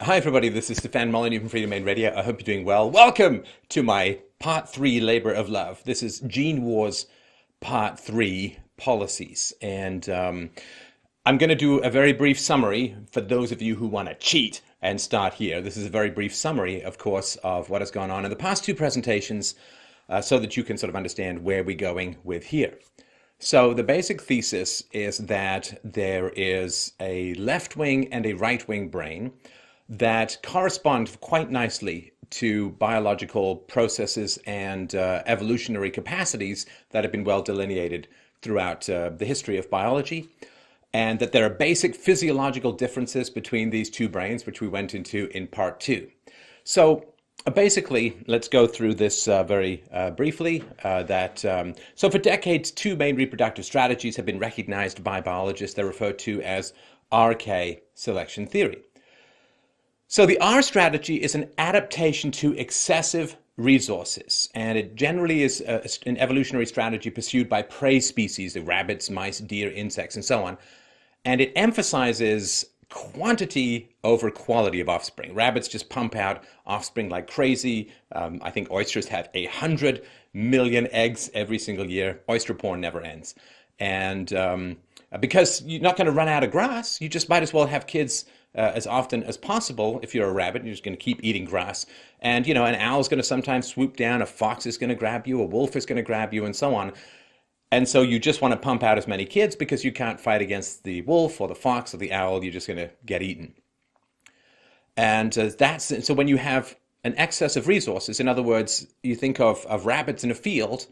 Hi everybody, this is Stefan Molyneux from Freedom Main Radio. I hope you're doing well. Welcome to my Part 3 Labor of Love. This is Gene Wars Part 3 Policies. And I'm going to do a very brief summary for those of you who want to cheat and start here. This is a very brief summary, of course, of what has gone on in the past two presentations so that you can sort of understand where we're going with here. So the basic thesis is that there is a left-wing and a right-wing brain that correspond quite nicely to biological processes and evolutionary capacities that have been well delineated throughout the history of biology, and that there are basic physiological differences between these two brains, which we went into in part 2. So basically, let's go through this very briefly. So for decades, two main reproductive strategies have been recognized by biologists. They're referred to as RK selection theory. So the R strategy is an adaptation to excessive resources, and it generally is an evolutionary strategy pursued by prey species, the rabbits, mice, deer, insects, and so on. And it emphasizes quantity over quality of offspring. Rabbits just pump out offspring like crazy. I think oysters have 100 million eggs every single year. Oyster porn never ends. And because you're not going to run out of grass, you just might as well have kids as often as possible. If you're a rabbit, you're just going to keep eating grass. And, an owl's going to sometimes swoop down, a fox is going to grab you, a wolf is going to grab you, and so on. And so you just want to pump out as many kids because you can't fight against the wolf or the fox or the owl. You're just going to get eaten. And so when you have an excess of resources, in other words, you think of rabbits in a field,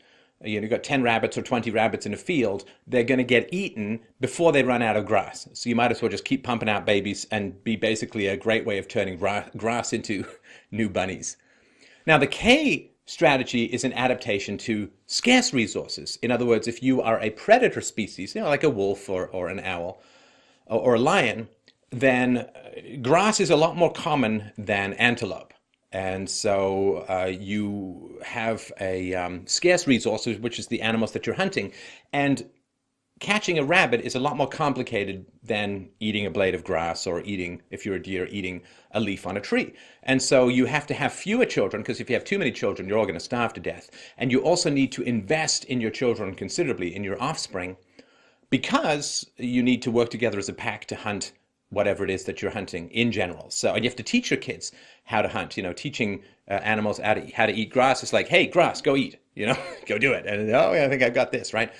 you've got 10 rabbits or 20 rabbits in a field, they're going to get eaten before they run out of grass. So you might as well just keep pumping out babies and be basically a great way of turning grass into new bunnies. Now, the K strategy is an adaptation to scarce resources. In other words, if you are a predator species, like a wolf or an owl or a lion, then grass is a lot more common than antelope. And so you have a scarce resource, which is the animals that you're hunting. And catching a rabbit is a lot more complicated than eating a blade of grass or eating, if you're a deer, eating a leaf on a tree. And so you have to have fewer children, because if you have too many children, you're all going to starve to death. And you also need to invest in your children considerably, in your offspring, because you need to work together as a pack to hunt whatever it is that you're hunting in general. So, and you have to teach your kids how to hunt. Teaching animals how to eat grass is like, hey, grass, go eat. Go do it. And I think I've got this, right?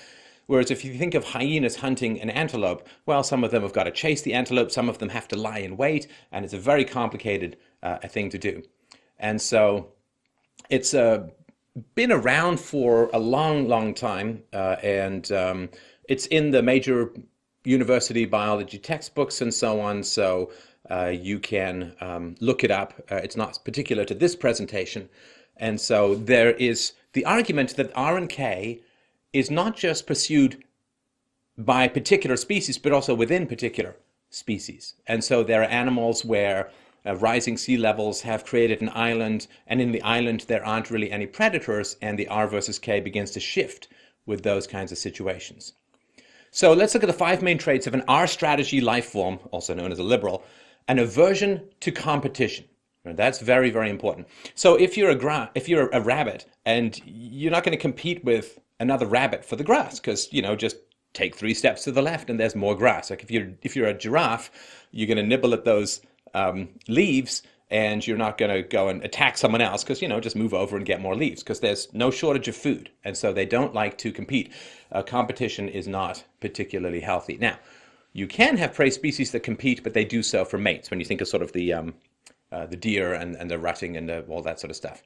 Whereas if you think of hyenas hunting an antelope, well, some of them have got to chase the antelope, some of them have to lie in wait, and it's a very complicated thing to do. And so it's been around for a long, long time, and it's in the major university biology textbooks and so on, so you can look it up. It's not particular to this presentation. And so there is the argument that R and K is not just pursued by particular species, but also within particular species. And so there are animals where rising sea levels have created an island, and in the island there aren't really any predators, and the R versus K begins to shift with those kinds of situations. So let's look at the 5 main traits of an R strategy life form, also known as a liberal: an aversion to competition. That's very, very important. So if you're a rabbit and you're not going to compete with another rabbit for the grass, because just take 3 steps to the left and there's more grass. Like if you're a giraffe, you're going to nibble at those leaves, and you're not going to go and attack someone else because, just move over and get more leaves, because there's no shortage of food. And so they don't like to compete. Competition is not particularly healthy. Now, you can have prey species that compete, but they do so for mates, when you think of sort of the deer and the rutting and all that sort of stuff.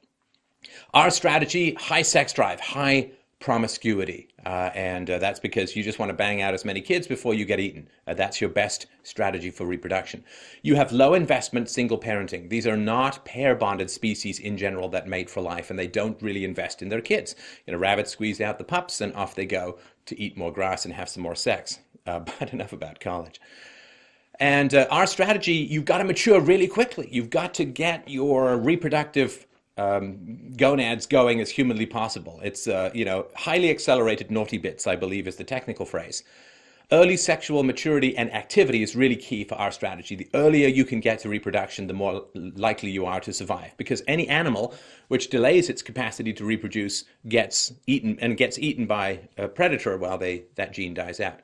Our strategy: high sex drive, high promiscuity, and that's because you just want to bang out as many kids before you get eaten. That's your best strategy for reproduction. You have low investment single parenting. These are not pair bonded species in general that mate for life, and they don't really invest in their kids. Rabbits squeeze out the pups and off they go to eat more grass and have some more sex. But enough about college. And our strategy: you've got to mature really quickly. You've got to get your reproductive gonads going as humanly possible. It's highly accelerated naughty bits, I believe, is the technical phrase. Early sexual maturity and activity is really key for our strategy. The earlier you can get to reproduction, the more likely you are to survive. Because any animal which delays its capacity to reproduce gets eaten by a predator while that gene dies out.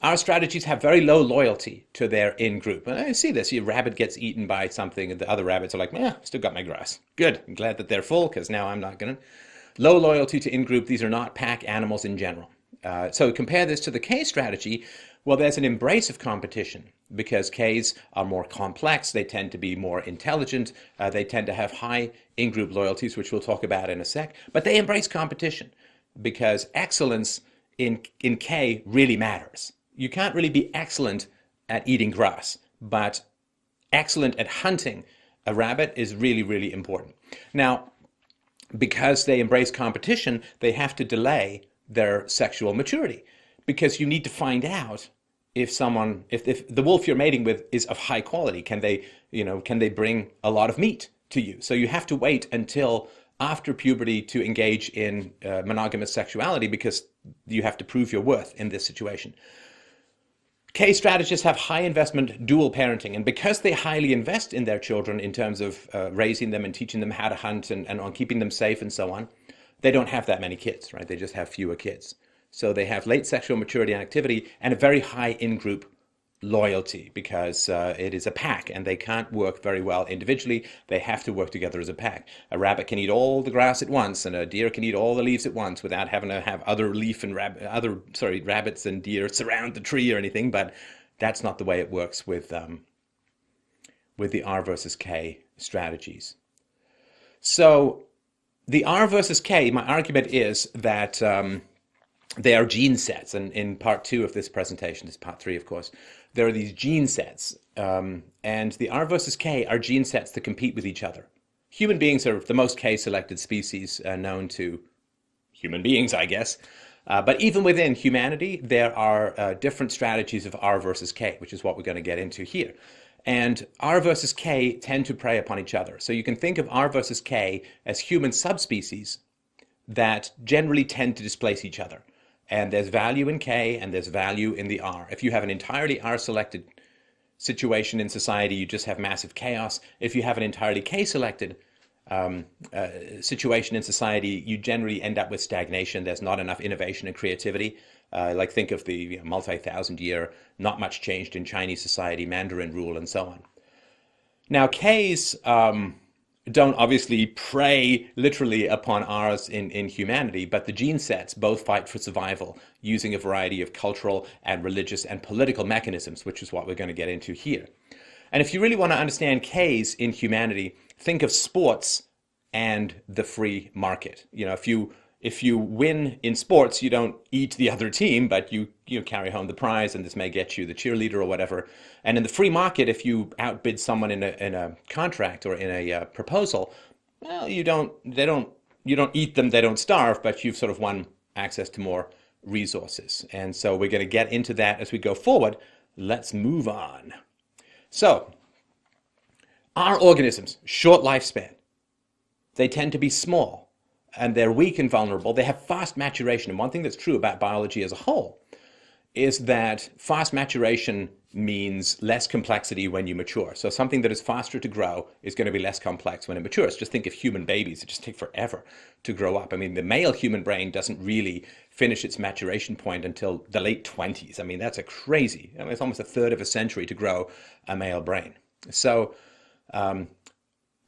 Our strategies have very low loyalty to their in-group. And I see this. Your rabbit gets eaten by something, and the other rabbits are like, still got my grass. Good. I'm glad that they're full, because now I'm not going to. Low loyalty to in-group. These are not pack animals in general. So compare this to the K strategy. Well, there's an embrace of competition because Ks are more complex. They tend to be more intelligent. They tend to have high in-group loyalties, which we'll talk about in a sec. But they embrace competition because excellence in K really matters. You can't really be excellent at eating grass, but excellent at hunting a rabbit is really, really important. Now, because they embrace competition, they have to delay their sexual maturity because you need to find out if the wolf you're mating with is of high quality. Can they bring a lot of meat to you? So you have to wait until after puberty to engage in monogamous sexuality because you have to prove your worth in this situation. K strategists have high investment dual parenting, and because they highly invest in their children in terms of raising them and teaching them how to hunt and on keeping them safe and so on, they don't have that many kids, right? They just have fewer kids. So they have late sexual maturity and activity and a very high in-group loyalty because it is a pack and they can't work very well individually. They have to work together as a pack. A rabbit can eat all the grass at once and a deer can eat all the leaves at once without having to have rabbits and deer surround the tree or anything, but that's not the way it works with the R versus K strategies. So the R versus K, my argument is that they are gene sets, and in part 2 of this presentation, this is part 3 of course, there are these gene sets, and the R versus K are gene sets that compete with each other. Human beings are the most K-selected species known to human beings, I guess, but even within humanity, there are different strategies of R versus K, which is what we're going to get into here. And R versus K tend to prey upon each other. So you can think of R versus K as human subspecies that generally tend to displace each other. And there's value in K and there's value in the R. If you have an entirely R-selected situation in society, you just have massive chaos. If you have an entirely K-selected situation in society, you generally end up with stagnation. There's not enough innovation and creativity. Like think of the multi-thousand year, not much changed in Chinese society, Mandarin rule, and so on. Now, Ks don't obviously prey literally upon Rs in humanity, but the gene sets both fight for survival using a variety of cultural and religious and political mechanisms, which is what we're going to get into here. And if you really want to understand Ks in humanity, think of sports and the free market. You know, if you win in sports, you don't eat the other team, but you carry home the prize, and this may get you the cheerleader or whatever. And in the free market, if you outbid someone in a contract or in a proposal, well, you don't eat them, they don't starve, but you've sort of won access to more resources. And so we're going to get into that as we go forward. Let's move on. So, our organisms, short lifespan. They tend to be small, and they're weak and vulnerable. They have fast maturation. And one thing that's true about biology as a whole is that fast maturation means less complexity when you mature. So something that is faster to grow is going to be less complex when it matures. Just think of human babies. It just takes forever to grow up. I mean, the male human brain doesn't really finish its maturation point until the late 20s. I mean, that's crazy. I mean, it's almost a third of a century to grow a male brain. So our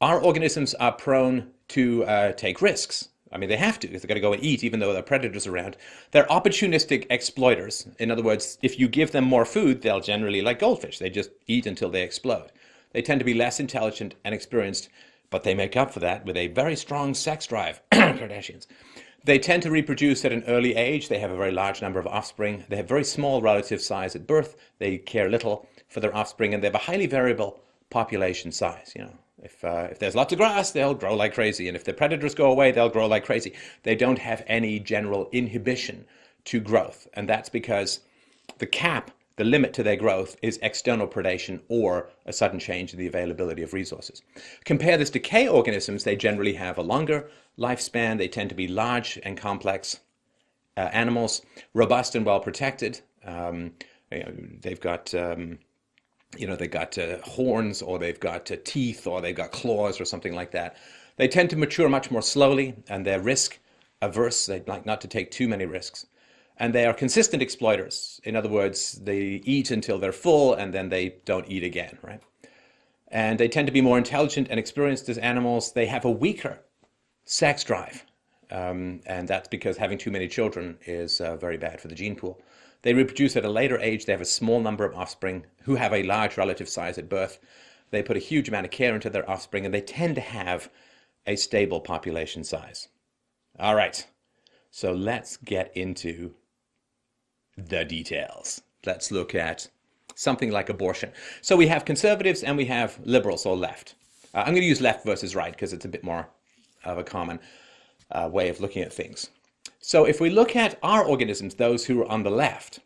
organisms are prone to take risks. I mean, they have to, because they've got to go and eat, even though there are predators around. They're opportunistic exploiters. In other words, if you give them more food, they'll generally, like goldfish, they just eat until they explode. They tend to be less intelligent and experienced, but they make up for that with a very strong sex drive. Kardashians. They tend to reproduce at an early age. They have a very large number of offspring. They have very small relative size at birth. They care little for their offspring, and they have a highly variable population size, you know. If there's lots of grass, they'll grow like crazy. And if the predators go away, they'll grow like crazy. They don't have any general inhibition to growth. And that's because the limit to their growth is external predation or a sudden change in the availability of resources. Compare this to K organisms. They generally have a longer lifespan. They tend to be large and complex animals, robust and well protected. Um, they've got they've got horns, or they've got teeth, or they've got claws, or something like that. They tend to mature much more slowly, and they're risk averse. They like not to take too many risks. And they are consistent exploiters. In other words, they eat until they're full, and then they don't eat again, right? And they tend to be more intelligent and experienced as animals. They have a weaker sex drive. And that's because having too many children is very bad for the gene pool. They reproduce at a later age. They have a small number of offspring who have a large relative size at birth. They put a huge amount of care into their offspring, and they tend to have a stable population size. All right, so let's get into the details. Let's look at something like abortion. So we have conservatives and we have liberals, or left. I'm going to use left versus right because it's a bit more of a common way of looking at things. So if we look at our organisms, those who are on the left,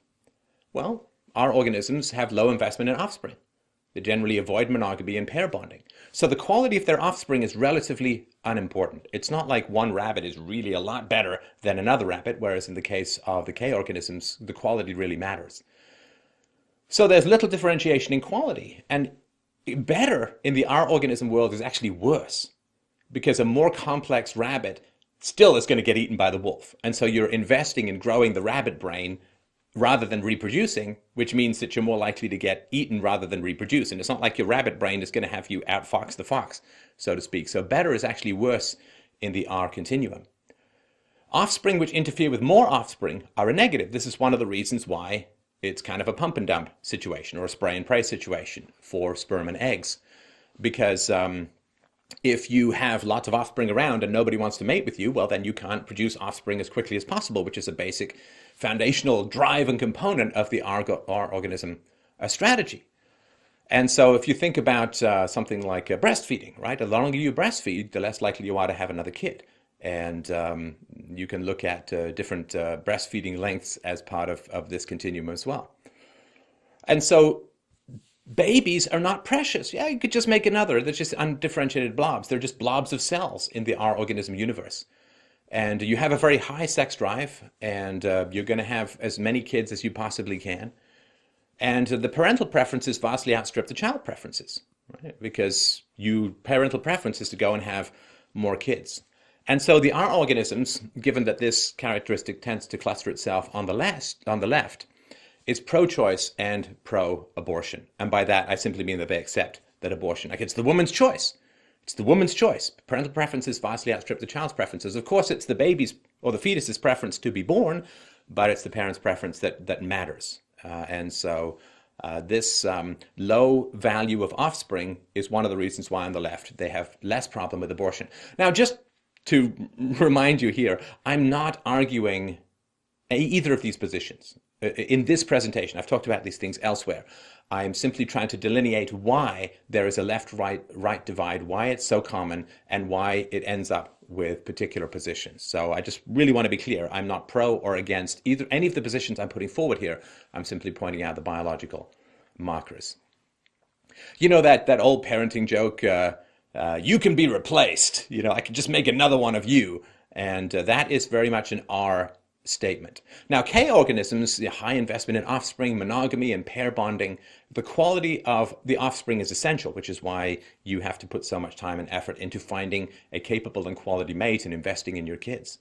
well, our organisms have low investment in offspring. They generally avoid monogamy and pair bonding. So the quality of their offspring is relatively unimportant. It's not like one rabbit is really a lot better than another rabbit, whereas in the case of the K organisms, the quality really matters. So there's little differentiation in quality. And better in the our organism world is actually worse, because a more complex rabbit still is going to get eaten by the wolf. And so you're investing in growing the rabbit brain rather than reproducing, which means that you're more likely to get eaten rather than reproduce. And it's not like your rabbit brain is going to have you outfox the fox, so to speak. So better is actually worse in the R continuum. Offspring which interfere with more offspring are a negative. This is one of the reasons why it's kind of a pump and dump situation, or a spray and pray situation for sperm and eggs. Because if you have lots of offspring around and nobody wants to mate with you, well, then you can't produce offspring as quickly as possible, which is a basic foundational drive and component of the R organism strategy. And so if you think about something like breastfeeding, right? The longer you breastfeed, the less likely you are to have another kid. And you can look at different breastfeeding lengths as part of this continuum as well. And so babies are not precious. Yeah, you could just make another. They're just undifferentiated blobs. They're just blobs of cells in the R organism universe. And you have a very high sex drive, and you're going to have as many kids as you possibly can. And the parental preferences vastly outstrip the child preferences, right? Because parental preference is to go and have more kids. And so the R organisms, given that this characteristic tends to cluster itself on the left, is pro-choice and pro-abortion. And by that, I simply mean that they accept that abortion, like, it's the woman's choice. It's the woman's choice. Parental preferences vastly outstrip the child's preferences. Of course, it's the baby's or the fetus's preference to be born, but it's the parent's preference that matters. And so this low value of offspring is one of the reasons why on the left they have less problem with abortion. Now, just to remind you here, I'm not arguing either of these positions. In this presentation, I've talked about these things elsewhere. I'm simply trying to delineate why there is a left-right divide, why it's so common, and why it ends up with particular positions. So I just really want to be clear. I'm not pro or against any of the positions I'm putting forward here. I'm simply pointing out the biological markers. You know that old parenting joke, you can be replaced. I can just make another one of you. And that is very much an R statement. Now, K organisms, the high investment in offspring, monogamy, and pair bonding, the quality of the offspring is essential, which is why you have to put so much time and effort into finding a capable and quality mate and investing in your kids.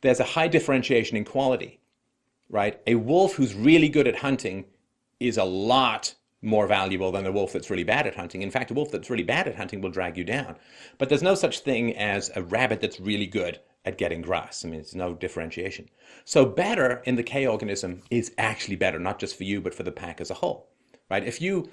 There's a high differentiation in quality, right? A wolf who's really good at hunting is a lot more valuable than a wolf that's really bad at hunting. In fact, a wolf that's really bad at hunting will drag you down. But there's no such thing as a rabbit that's really good at getting grass. I mean, there's no differentiation. So better in the K organism is actually better, not just for you, but for the pack as a whole, right? If you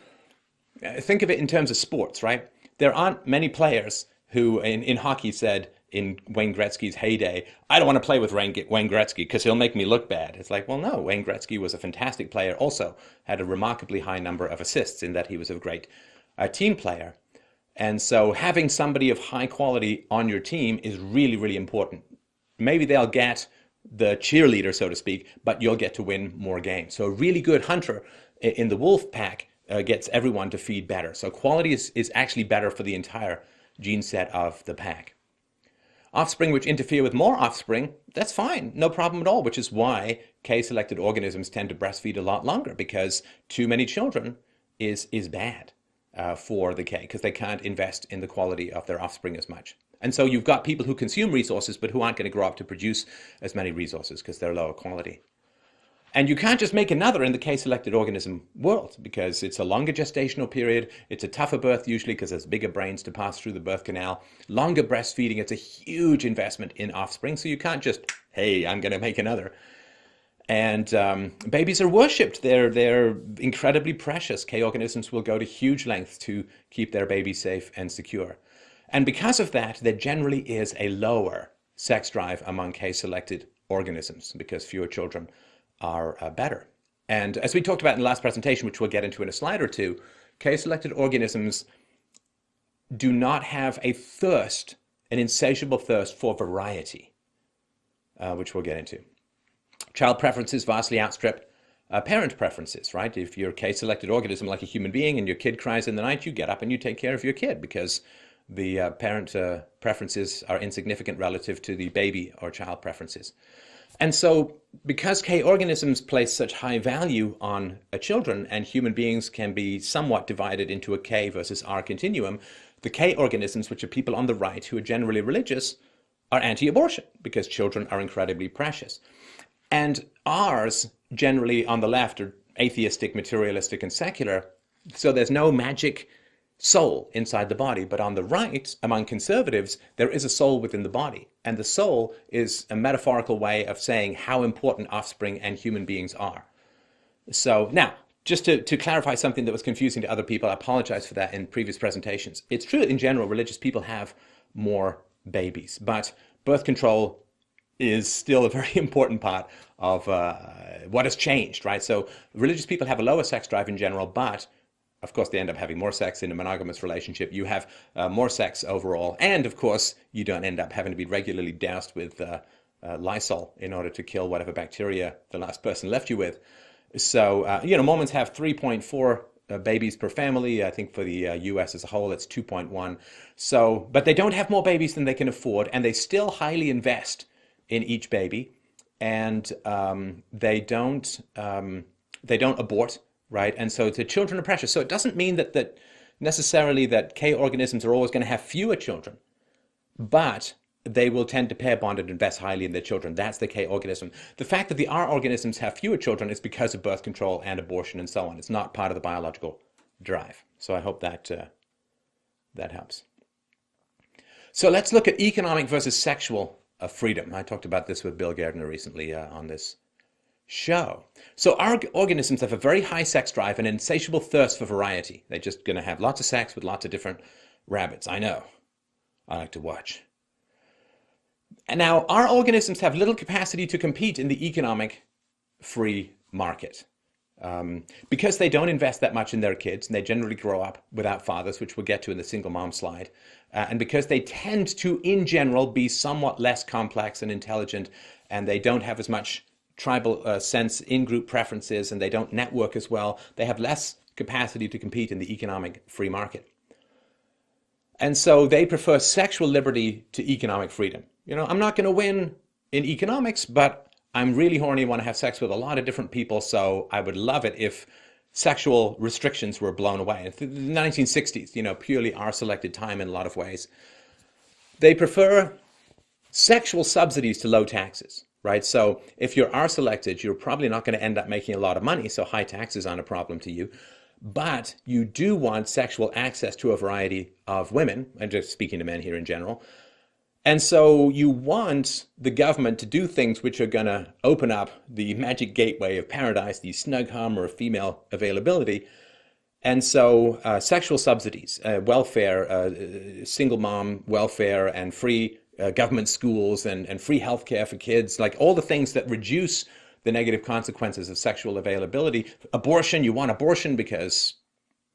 think of it in terms of sports, right? There aren't many players who in hockey said in Wayne Gretzky's heyday, I don't want to play with Wayne Gretzky because he'll make me look bad. It's like, well, no, Wayne Gretzky was a fantastic player, also had a remarkably high number of assists in that he was a great team player. And so having somebody of high quality on your team is really, really important. Maybe they'll get the cheerleader, so to speak, but you'll get to win more games. So a really good hunter in the wolf pack gets everyone to feed better. So quality is actually better for the entire gene set of the pack. Offspring which interfere with more offspring, that's fine, no problem at all, which is why K-selected organisms tend to breastfeed a lot longer, because too many children is bad for the K, because they can't invest in the quality of their offspring as much. And so you've got people who consume resources but who aren't going to grow up to produce as many resources because they're lower quality. And you can't just make another in the K-selected organism world, because it's a longer gestational period, it's a tougher birth usually because there's bigger brains to pass through the birth canal, longer breastfeeding, it's a huge investment in offspring, so you can't just, hey, I'm going to make another. And babies are worshipped. They're incredibly precious. K-organisms will go to huge lengths to keep their babies safe and secure. And because of that, there generally is a lower sex drive among K-selected organisms, because fewer children are better. And as we talked about in the last presentation, which we'll get into in a slide or two, K-selected organisms do not have a thirst, an insatiable thirst for variety, which we'll get into. Child preferences vastly outstrip parent preferences, right? If you're a K-selected organism like a human being and your kid cries in the night, you get up and you take care of your kid, because the parent preferences are insignificant relative to the baby or child preferences. And so, because K organisms place such high value on children, and human beings can be somewhat divided into a K versus R continuum, the K organisms, which are people on the right who are generally religious, are anti-abortion, because children are incredibly precious. And Rs, generally on the left, are atheistic, materialistic, and secular, so there's no magic soul inside the body. But on the right, among conservatives, there is a soul within the body. And the soul is a metaphorical way of saying how important offspring and human beings are. So now, just to clarify something that was confusing to other people, I apologize for that in previous presentations. It's true that in general, religious people have more babies, but birth control is still a very important part of what has changed, right? So religious people have a lower sex drive in general, but of course, they end up having more sex in a monogamous relationship. You have more sex overall. And of course, you don't end up having to be regularly doused with Lysol in order to kill whatever bacteria the last person left you with. So, Mormons have 3.4 babies per family. I think for the US as a whole, it's 2.1. So, but they don't have more babies than they can afford, and they still highly invest in each baby. And they don't abort. Right, and so the children are precious. So it doesn't mean that necessarily that K organisms are always going to have fewer children, but they will tend to pair bond and invest highly in their children. That's the K organism. The fact that the R organisms have fewer children is because of birth control and abortion and so on. It's not part of the biological drive. So I hope that that helps. So let's look at economic versus sexual freedom. I talked about this with Bill Gardner recently on this show. So our organisms have a very high sex drive and insatiable thirst for variety. They're just going to have lots of sex with lots of different rabbits. I know. I like to watch. And now our organisms have little capacity to compete in the economic free market. Because they don't invest that much in their kids, and they generally grow up without fathers, which we'll get to in the single mom slide, and because they tend to, in general, be somewhat less complex and intelligent, and they don't have as much tribal sense, in-group preferences, and they don't network as well, they have less capacity to compete in the economic free market. And so they prefer sexual liberty to economic freedom. I'm not going to win in economics, but I'm really horny and want to have sex with a lot of different people, so I would love it if sexual restrictions were blown away. In the 1960s, purely R-selected time in a lot of ways. They prefer sexual subsidies to low taxes. Right, so if you're R-selected, you're probably not going to end up making a lot of money, so high taxes aren't a problem to you. But you do want sexual access to a variety of women, I'm just speaking to men here in general. And so you want the government to do things which are going to open up the magic gateway of paradise, the snug hum or female availability. And so sexual subsidies, welfare, single mom welfare, and free government schools and free healthcare for kids, like all the things that reduce the negative consequences of sexual availability. Abortion, you want abortion because,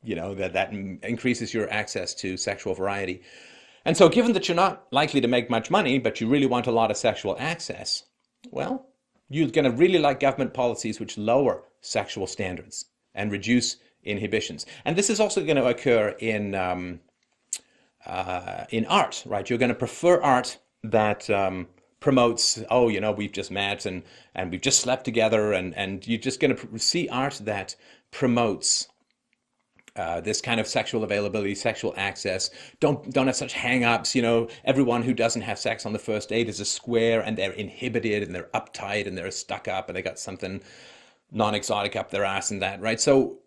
that increases your access to sexual variety. And so given that you're not likely to make much money, but you really want a lot of sexual access, well, you're going to really like government policies which lower sexual standards and reduce inhibitions. And this is also going to occur in art, right? You're going to prefer art that promotes, oh, we've just met and we've just slept together, and you're just going to see art that promotes this kind of sexual availability, sexual access. Don't have such hang-ups. Everyone who doesn't have sex on the first date is a square, and they're inhibited, and they're uptight, and they're stuck up, and they got something non-exotic up their ass and that, right? So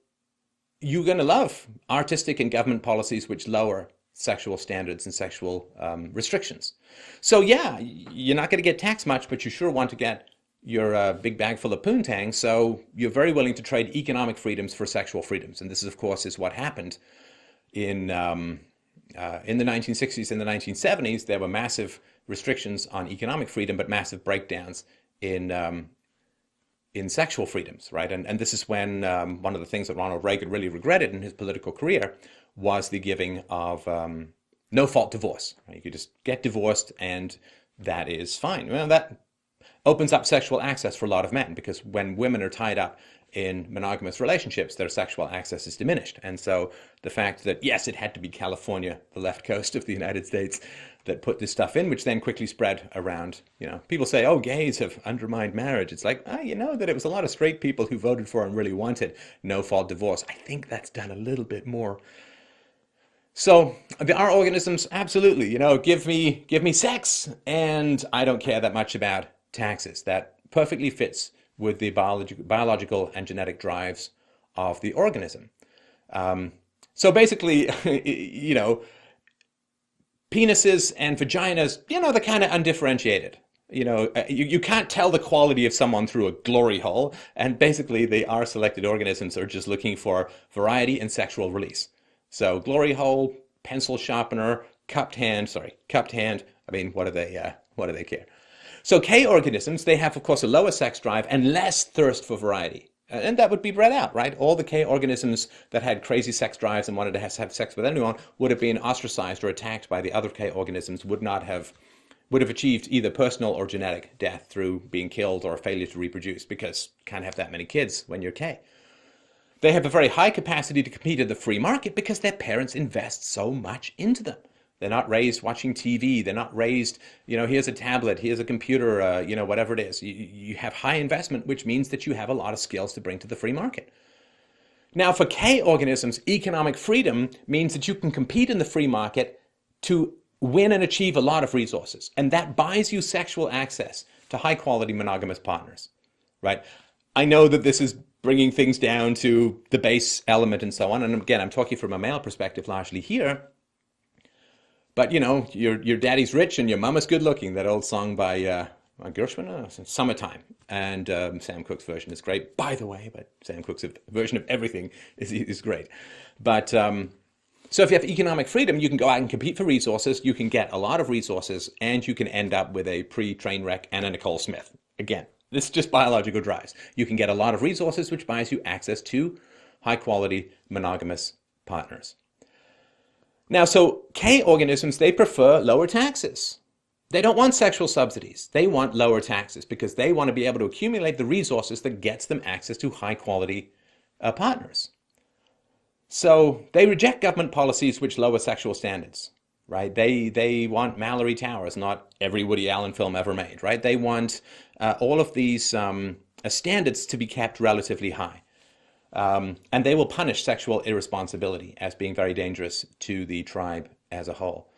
you're going to love artistic and government policies which lower sexual standards and sexual restrictions. So yeah, you're not going to get taxed much, but you sure want to get your big bag full of poontang. So you're very willing to trade economic freedoms for sexual freedoms, and this, of course, is what happened in the 1960s and the 1970s. There were massive restrictions on economic freedom, but massive breakdowns in sexual freedoms, right? And this is when one of the things that Ronald Reagan really regretted in his political career was the giving of no-fault divorce. Right? You could just get divorced, and that is fine. Well, that opens up sexual access for a lot of men, because when women are tied up in monogamous relationships, their sexual access is diminished. And so the fact that, yes, it had to be California, the left coast of the United States, that put this stuff in, which then quickly spread around. People say, oh, gays have undermined marriage. It's like, that it was a lot of straight people who voted for and really wanted no-fault divorce. I think that's done a little bit more. So our organisms, absolutely, give me sex, and I don't care that much about taxes. That perfectly fits with the biological and genetic drives of the organism. So basically, penises and vaginas, they're kind of undifferentiated. You can't tell the quality of someone through a glory hole, and basically the R-selected organisms are just looking for variety and sexual release. So glory hole, pencil sharpener, cupped hand. I mean, what do they care? So K organisms, they have, of course, a lower sex drive and less thirst for variety. And that would be bred out, right? All the K organisms that had crazy sex drives and wanted to have sex with anyone would have been ostracized or attacked by the other K organisms, would have achieved either personal or genetic death through being killed or failure to reproduce, because you can't have that many kids when you're K. They have a very high capacity to compete in the free market because their parents invest so much into them. They're not raised watching TV. They're not raised, here's a tablet, here's a computer, whatever it is. You have high investment, which means that you have a lot of skills to bring to the free market. Now, for K organisms, economic freedom means that you can compete in the free market to win and achieve a lot of resources. And that buys you sexual access to high-quality monogamous partners, right? I know that this is bringing things down to the base element and so on. And again, I'm talking from a male perspective largely here. But, your daddy's rich and your mama's good looking. That old song by Gershwin, Summertime. And Sam Cooke's version is great, by the way. But Sam Cooke's version of everything is great. But so if you have economic freedom, you can go out and compete for resources. You can get a lot of resources, and you can end up with a pre-train wreck and a Nicole Smith. Again, this is just biological drives. You can get a lot of resources, which buys you access to high-quality monogamous partners. Now, so K organisms, they prefer lower taxes. They don't want sexual subsidies. They want lower taxes because they want to be able to accumulate the resources that gets them access to high-quality partners. So they reject government policies which lower sexual standards, right? They want Mallory Towers, not every Woody Allen film ever made, right? They want all of these standards to be kept relatively high. And they will punish sexual irresponsibility as being very dangerous to the tribe as a whole.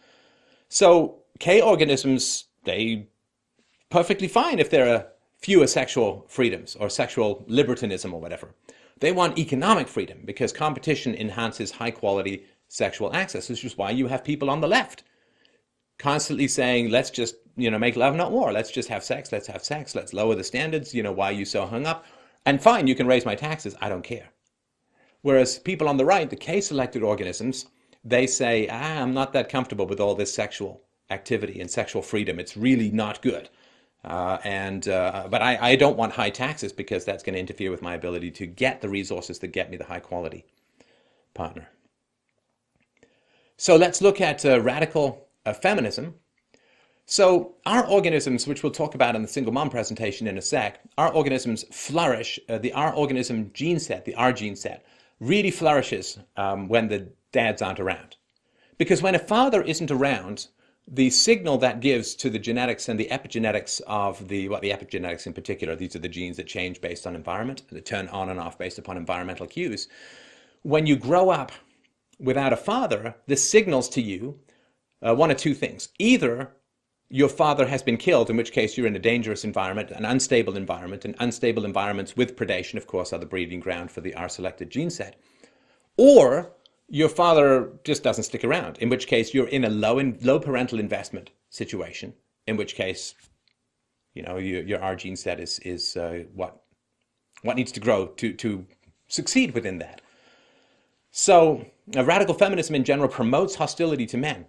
So K organisms, they perfectly fine if there are fewer sexual freedoms or sexual libertinism or whatever. They want economic freedom because competition enhances high-quality sexual access, which is why you have people on the left constantly saying, let's just, make love, not war. Let's just have sex. Let's have sex. Let's lower the standards. Why are you so hung up? And fine, you can raise my taxes. I don't care. Whereas people on the right, the K-selected organisms, they say, I'm not that comfortable with all this sexual activity and sexual freedom. It's really not good. But I don't want high taxes because that's going to interfere with my ability to get the resources that get me the high-quality partner. So let's look at radical feminism. So our organisms, which we'll talk about in the single mom presentation in a sec, our organisms flourish. The R organism gene set, the R gene set, really flourishes when the dads aren't around. Because when a father isn't around, the signal that gives to the genetics and the epigenetics of the epigenetics in particular, these are the genes that change based on environment, that turn on and off based upon environmental cues. When you grow up without a father, this signals to you one of two things. Either your father has been killed, in which case you're in a dangerous environment, an unstable environment, and unstable environments with predation, of course, are the breeding ground for the R-selected gene set. Or your father just doesn't stick around, in which case you're in a low parental investment situation, in which case, your R gene set is what needs to grow to succeed within that. So radical feminism in general promotes hostility to men.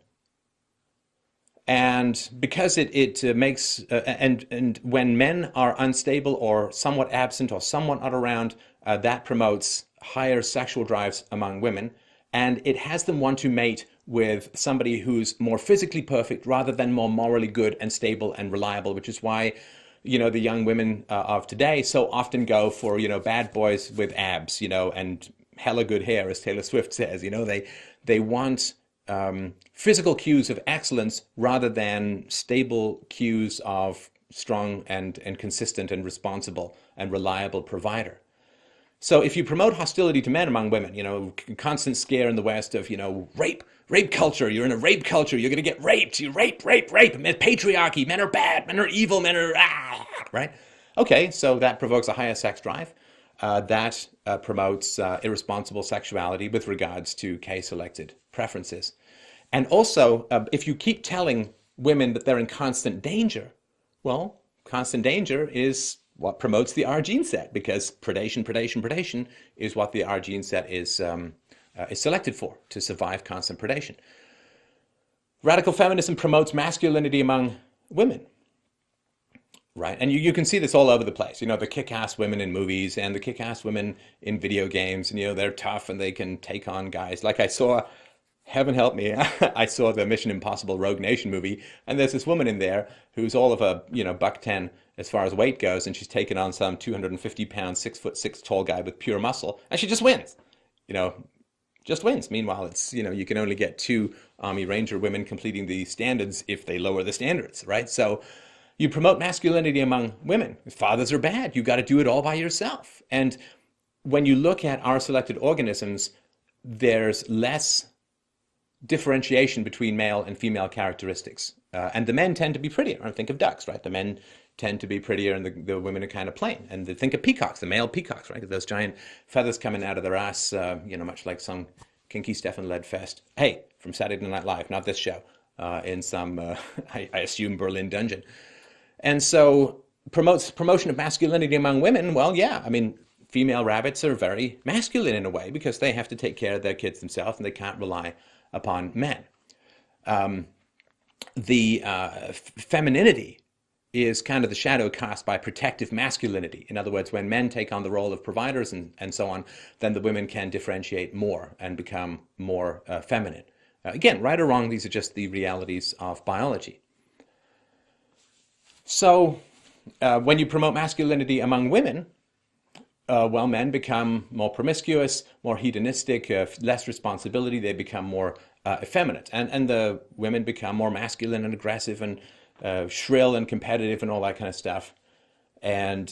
And because it makes, and when men are unstable or somewhat absent or somewhat not around, that promotes higher sexual drives among women. And it has them want to mate with somebody who's more physically perfect rather than more morally good and stable and reliable, which is why, the young women of today so often go for, bad boys with abs, and hella good hair, as Taylor Swift says. They want physical cues of excellence rather than stable cues of strong and consistent and responsible and reliable provider. So if you promote hostility to men among women, constant scare in the West of, rape culture, you're in a rape culture, you're going to get raped, you rape, patriarchy, men are bad, men are evil, men are, right? Okay, so that provokes a higher sex drive. That promotes irresponsible sexuality with regards to K-selected preferences. And also, if you keep telling women that they're in constant danger, well, constant danger is what promotes the R gene set, because predation is what the R gene set is selected for, to survive constant predation. Radical feminism promotes masculinity among women. Right, and you can see this all over the place. The kick-ass women in movies and the kick-ass women in video games, and they're tough and they can take on guys. Like I saw, heaven help me, I saw the Mission Impossible Rogue Nation movie, and there's this woman in there who's all of a, $110 as far as weight goes, and she's taken on some 250-pound, 6'6" tall guy with pure muscle, and she just wins. Just wins. Meanwhile, it's, you can only get 2 Army Ranger women completing the standards if they lower the standards, right? So you promote masculinity among women. If fathers are bad, you got to do it all by yourself. And when you look at R-selected organisms, there's less differentiation between male and female characteristics. And the men tend to be prettier. I think of ducks, right? The men tend to be prettier and the women are kind of plain. And think of peacocks, the male peacocks, right? Those giant feathers coming out of their ass, much like some kinky Stefan-led fest. Hey, from Saturday Night Live, not this show, in some, I assume, Berlin dungeon. And so promotion of masculinity among women, well, yeah, female rabbits are very masculine in a way because they have to take care of their kids themselves and they can't rely upon men. Femininity is kind of the shadow cast by protective masculinity. In other words, when men take on the role of providers and so on, then the women can differentiate more and become more feminine. Again, right or wrong, these are just the realities of biology. So when you promote masculinity among women, men become more promiscuous, more hedonistic, less responsibility. They become more effeminate. And the women become more masculine and aggressive and shrill and competitive and all that kind of stuff. And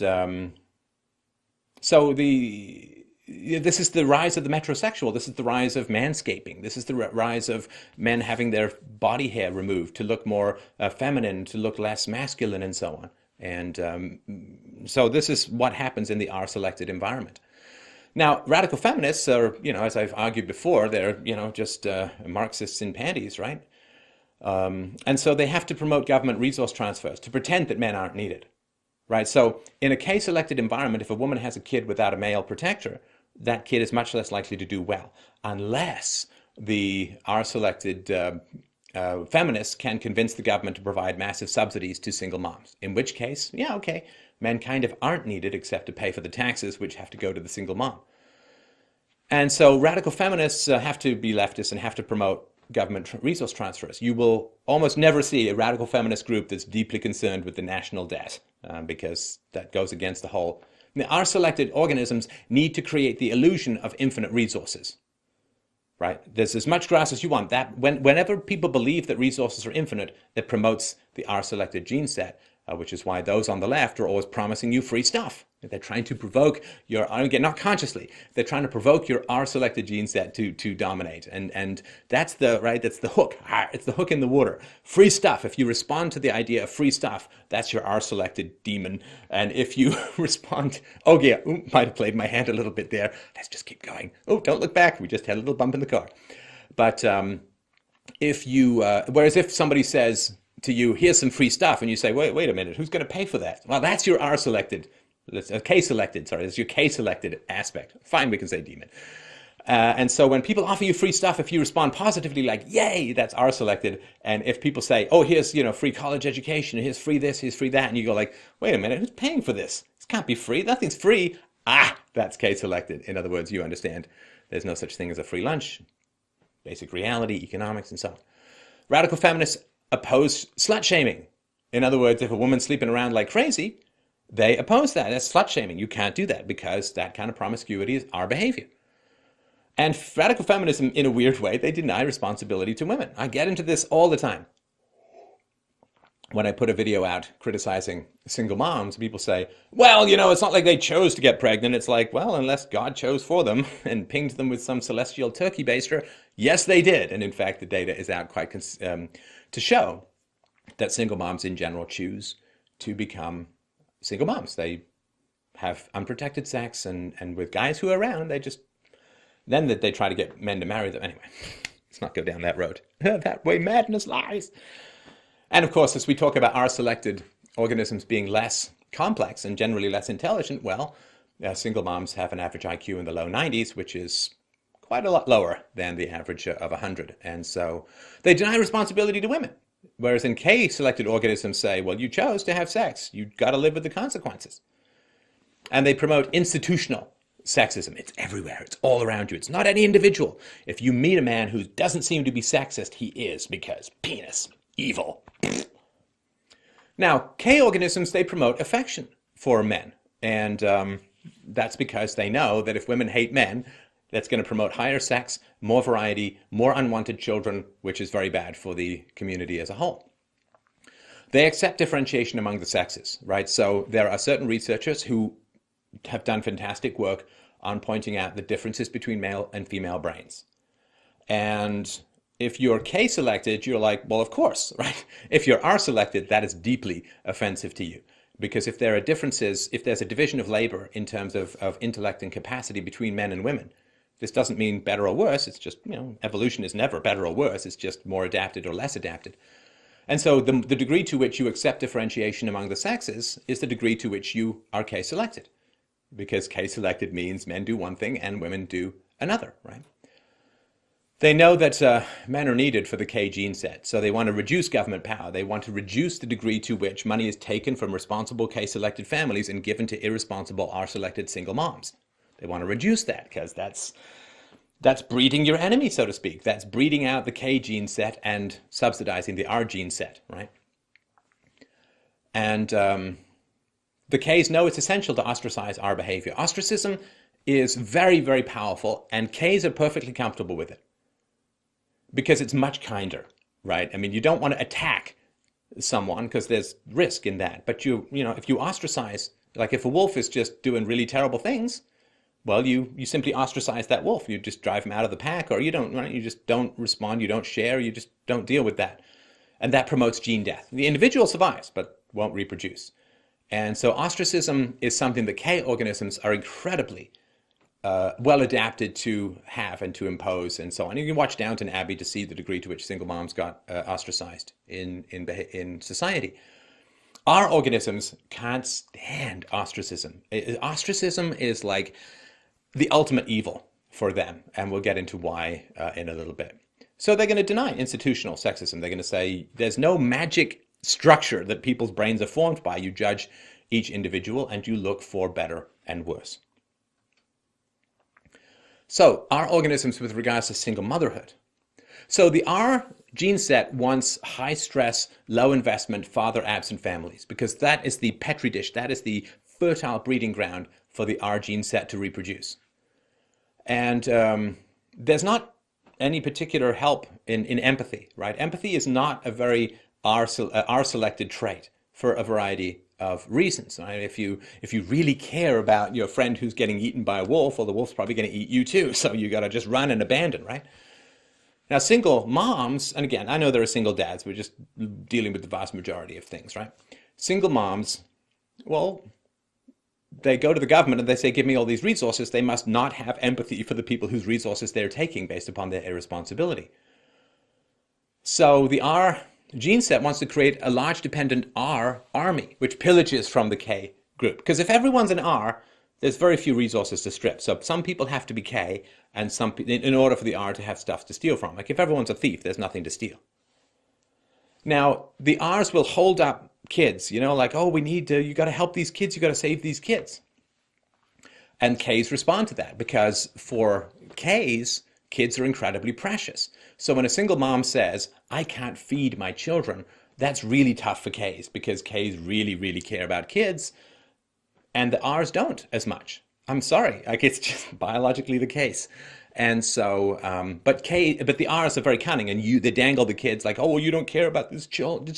so this is the rise of the metrosexual. This is the rise of manscaping. This is the rise of men having their body hair removed to look more feminine, to look less masculine, and so on. And so this is what happens in the R-selected environment. Now, radical feminists are, as I've argued before, they're, just Marxists in panties, right? And so they have to promote government resource transfers to pretend that men aren't needed, right? So in a K-selected environment, if a woman has a kid without a male protector, that kid is much less likely to do well, unless the R-selected feminists can convince the government to provide massive subsidies to single moms, in which case, yeah, okay, men kind of aren't needed except to pay for the taxes, which have to go to the single mom. And so radical feminists have to be leftists and have to promote government resource transfers. You will almost never see a radical feminist group that's deeply concerned with the national debt, because that goes against the whole. Our selected organisms need to create the illusion of infinite resources. right? There's as much grass as you want. That whenever people believe that resources are infinite, it promotes the R-selected gene set, which is why those on the left are always promising you free stuff. They're trying to provoke your, again, not consciously, they're trying to provoke your R-selected gene set to dominate. And that's that's the hook. It's the hook in the water. Free stuff. If you respond to the idea of free stuff, that's your R-selected demon. And if you respond, oh yeah, might have played my hand a little bit there. Let's just keep going. Oh, don't look back. We just had a little bump in the car. But if you, whereas if somebody says to you, here's some free stuff, and you say, wait a minute, who's going to pay for that? Well, that's your R-selected, K-selected, sorry, that's your K-selected aspect. Fine, we can say demon. And so when people offer you free stuff, if you respond positively like, yay, that's R-selected. And if people say, oh, here's, free college education, here's free this, here's free that, and you go like, wait a minute, who's paying for this? This can't be free. Nothing's free. That's K-selected. In other words, you understand there's no such thing as a free lunch, basic reality, economics, and so on. Radical feminists oppose slut shaming. In other words, if a woman's sleeping around like crazy, they oppose that. That's slut shaming. You can't do that because that kind of promiscuity is our behavior. And radical feminism, in a weird way, they deny responsibility to women. I get into this all the time. When I put a video out criticizing single moms, people say, well, it's not like they chose to get pregnant. It's like, well, unless God chose for them and pinged them with some celestial turkey baster, yes, they did. And in fact, the data is out quite to show that single moms in general choose to become single moms. They have unprotected sex, and with guys who are around, then they try to get men to marry them. Anyway, let's not go down that road. That way madness lies. And of course, as we talk about R-selected organisms being less complex and generally less intelligent, well, single moms have an average IQ in the low 90s, which is quite a lot lower than the average of 100. And so they deny responsibility to women. Whereas in K-selected organisms say, well, you chose to have sex. You've got to live with the consequences. And they promote institutional sexism. It's everywhere. It's all around you. It's not any individual. If you meet a man who doesn't seem to be sexist, he is, because penis, evil. Now, K organisms, they promote affection for men. And that's because they know that if women hate men, that's going to promote higher sex, more variety, more unwanted children, which is very bad for the community as a whole. They accept differentiation among the sexes, right? So there are certain researchers who have done fantastic work on pointing out the differences between male and female brains. And if you're K-selected, you're like, well, of course, right? If you're R-selected, that is deeply offensive to you. Because if there are differences, if there's a division of labor in terms of intellect and capacity between men and women, this doesn't mean better or worse. It's just, evolution is never better or worse. It's just more adapted or less adapted. And so the degree to which you accept differentiation among the sexes is the degree to which you are K-selected. Because K-selected means men do one thing and women do another, right? They know that men are needed for the K gene set, so they want to reduce government power. They want to reduce the degree to which money is taken from responsible K-selected families and given to irresponsible R-selected single moms. They want to reduce that because that's breeding your enemy, so to speak. That's breeding out the K gene set and subsidizing the R gene set, right? And the Ks know it's essential to ostracize our behavior. Ostracism is very, very powerful, and Ks are perfectly comfortable with it because it's much kinder, right? I mean, you don't want to attack someone because there's risk in that. But if you ostracize, like if a wolf is just doing really terrible things, well, you simply ostracize that wolf. You just drive him out of the pack, or you don't, right? You just don't respond, you don't share, you just don't deal with that. And that promotes gene death. The individual survives, but won't reproduce. And so ostracism is something that K organisms are incredibly well adapted to have and to impose and so on. You can watch Downton Abbey to see the degree to which single moms got ostracized in society. Our organisms can't stand ostracism. Ostracism is like the ultimate evil for them, and we'll get into why in a little bit. So they're going to deny institutional sexism. They're going to say there's no magic structure that people's brains are formed by. You judge each individual and you look for better and worse. So our organisms with regards to single motherhood. So the R gene set wants high stress, low investment, father absent families, because that is the petri dish, that is the fertile breeding ground for the R gene set to reproduce. And there's not any particular help in empathy, right? Empathy is not a very R-selected trait for a variety of reasons. Right? If you really care about your friend who's getting eaten by a wolf, well, the wolf's probably going to eat you too. So you got to just run and abandon, right? Now, single moms, and again, I know there are single dads. We're just dealing with the vast majority of things, right? Single moms, well, they go to the government and they say, give me all these resources. They must not have empathy for the people whose resources they're taking based upon their irresponsibility. So the R gene set wants to create a large dependent R army, which pillages from the K group. Because if everyone's an R, there's very few resources to strip. So some people have to be K, and some in order for the R to have stuff to steal from. Like if everyone's a thief, there's nothing to steal. Now, the R's will hold up kids, like, oh, you got to help these kids, you got to save these kids. And K's respond to that because for K's, kids are incredibly precious. So when a single mom says, I can't feed my children, that's really tough for K's because K's really, really care about kids. And the R's don't as much. I'm sorry, like it's just biologically the case. And so, but the R's are very cunning, and they dangle the kids like, oh, well, you don't care about this child.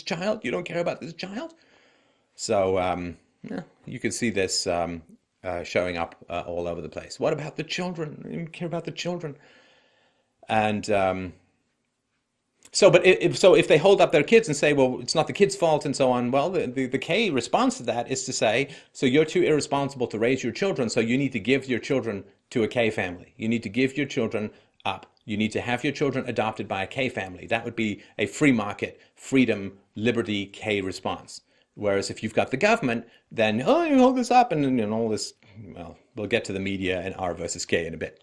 You don't care about this child. So you can see this showing up all over the place. What about the children? You don't care about the children. And if they hold up their kids and say, well, it's not the kid's fault and so on, well, the K response to that is to say, so you're too irresponsible to raise your children, so you need to give your children to a K family. You need to give your children up. You need to have your children adopted by a K family. That would be a free market, freedom, liberty, K response. Whereas if you've got the government, then, oh, you hold this up and all this, well, we'll get to the media and R versus K in a bit.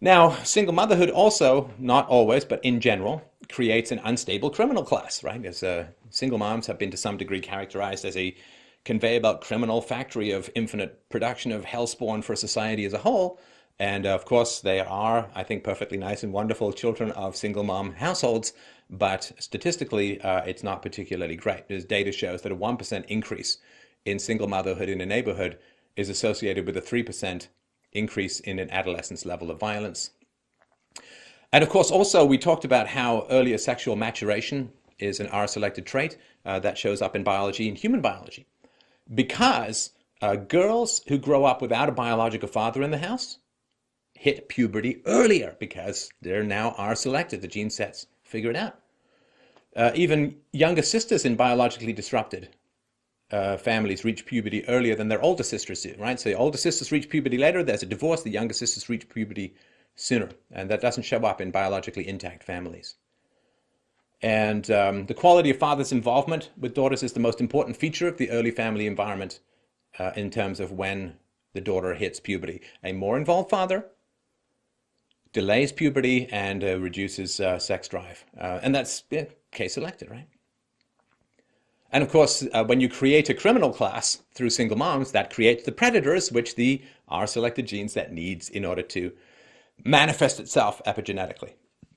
Now, single motherhood also, not always, but in general, creates an unstable criminal class, right? As single moms have been to some degree characterized as a conveyor belt criminal factory of infinite production of hellspawn for society as a whole. And of course, they are, I think, perfectly nice and wonderful children of single mom households, but statistically, it's not particularly great. There's data shows that a 1% increase in single motherhood in a neighborhood is associated with a 3% increase in an adolescent's level of violence. And of course, also, we talked about how earlier sexual maturation is an R-selected trait that shows up in biology and human biology. Because girls who grow up without a biological father in the house hit puberty earlier because they're now R-selected. The gene sets figure it out. Even younger sisters in biologically disrupted families reach puberty earlier than their older sisters do, right? So the older sisters reach puberty later, there's a divorce, the younger sisters reach puberty sooner. And that doesn't show up in biologically intact families. And the quality of father's involvement with daughters is the most important feature of the early family environment in terms of when the daughter hits puberty. A more involved father delays puberty and reduces sex drive. And that's K-selected, right? And of course, when you create a criminal class through single moms, that creates the predators, which the R-selected gene set needs in order to manifest itself epigenetically.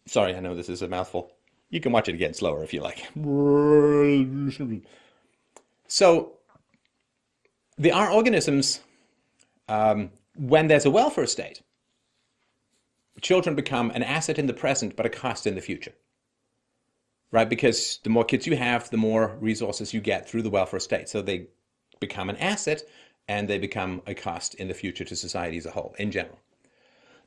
Sorry, I know this is a mouthful. You can watch it again slower if you like. So the R organisms, when there's a welfare state, children become an asset in the present, but a cost in the future. Right? Because the more kids you have, the more resources you get through the welfare state. So they become an asset and they become a cost in the future to society as a whole, in general.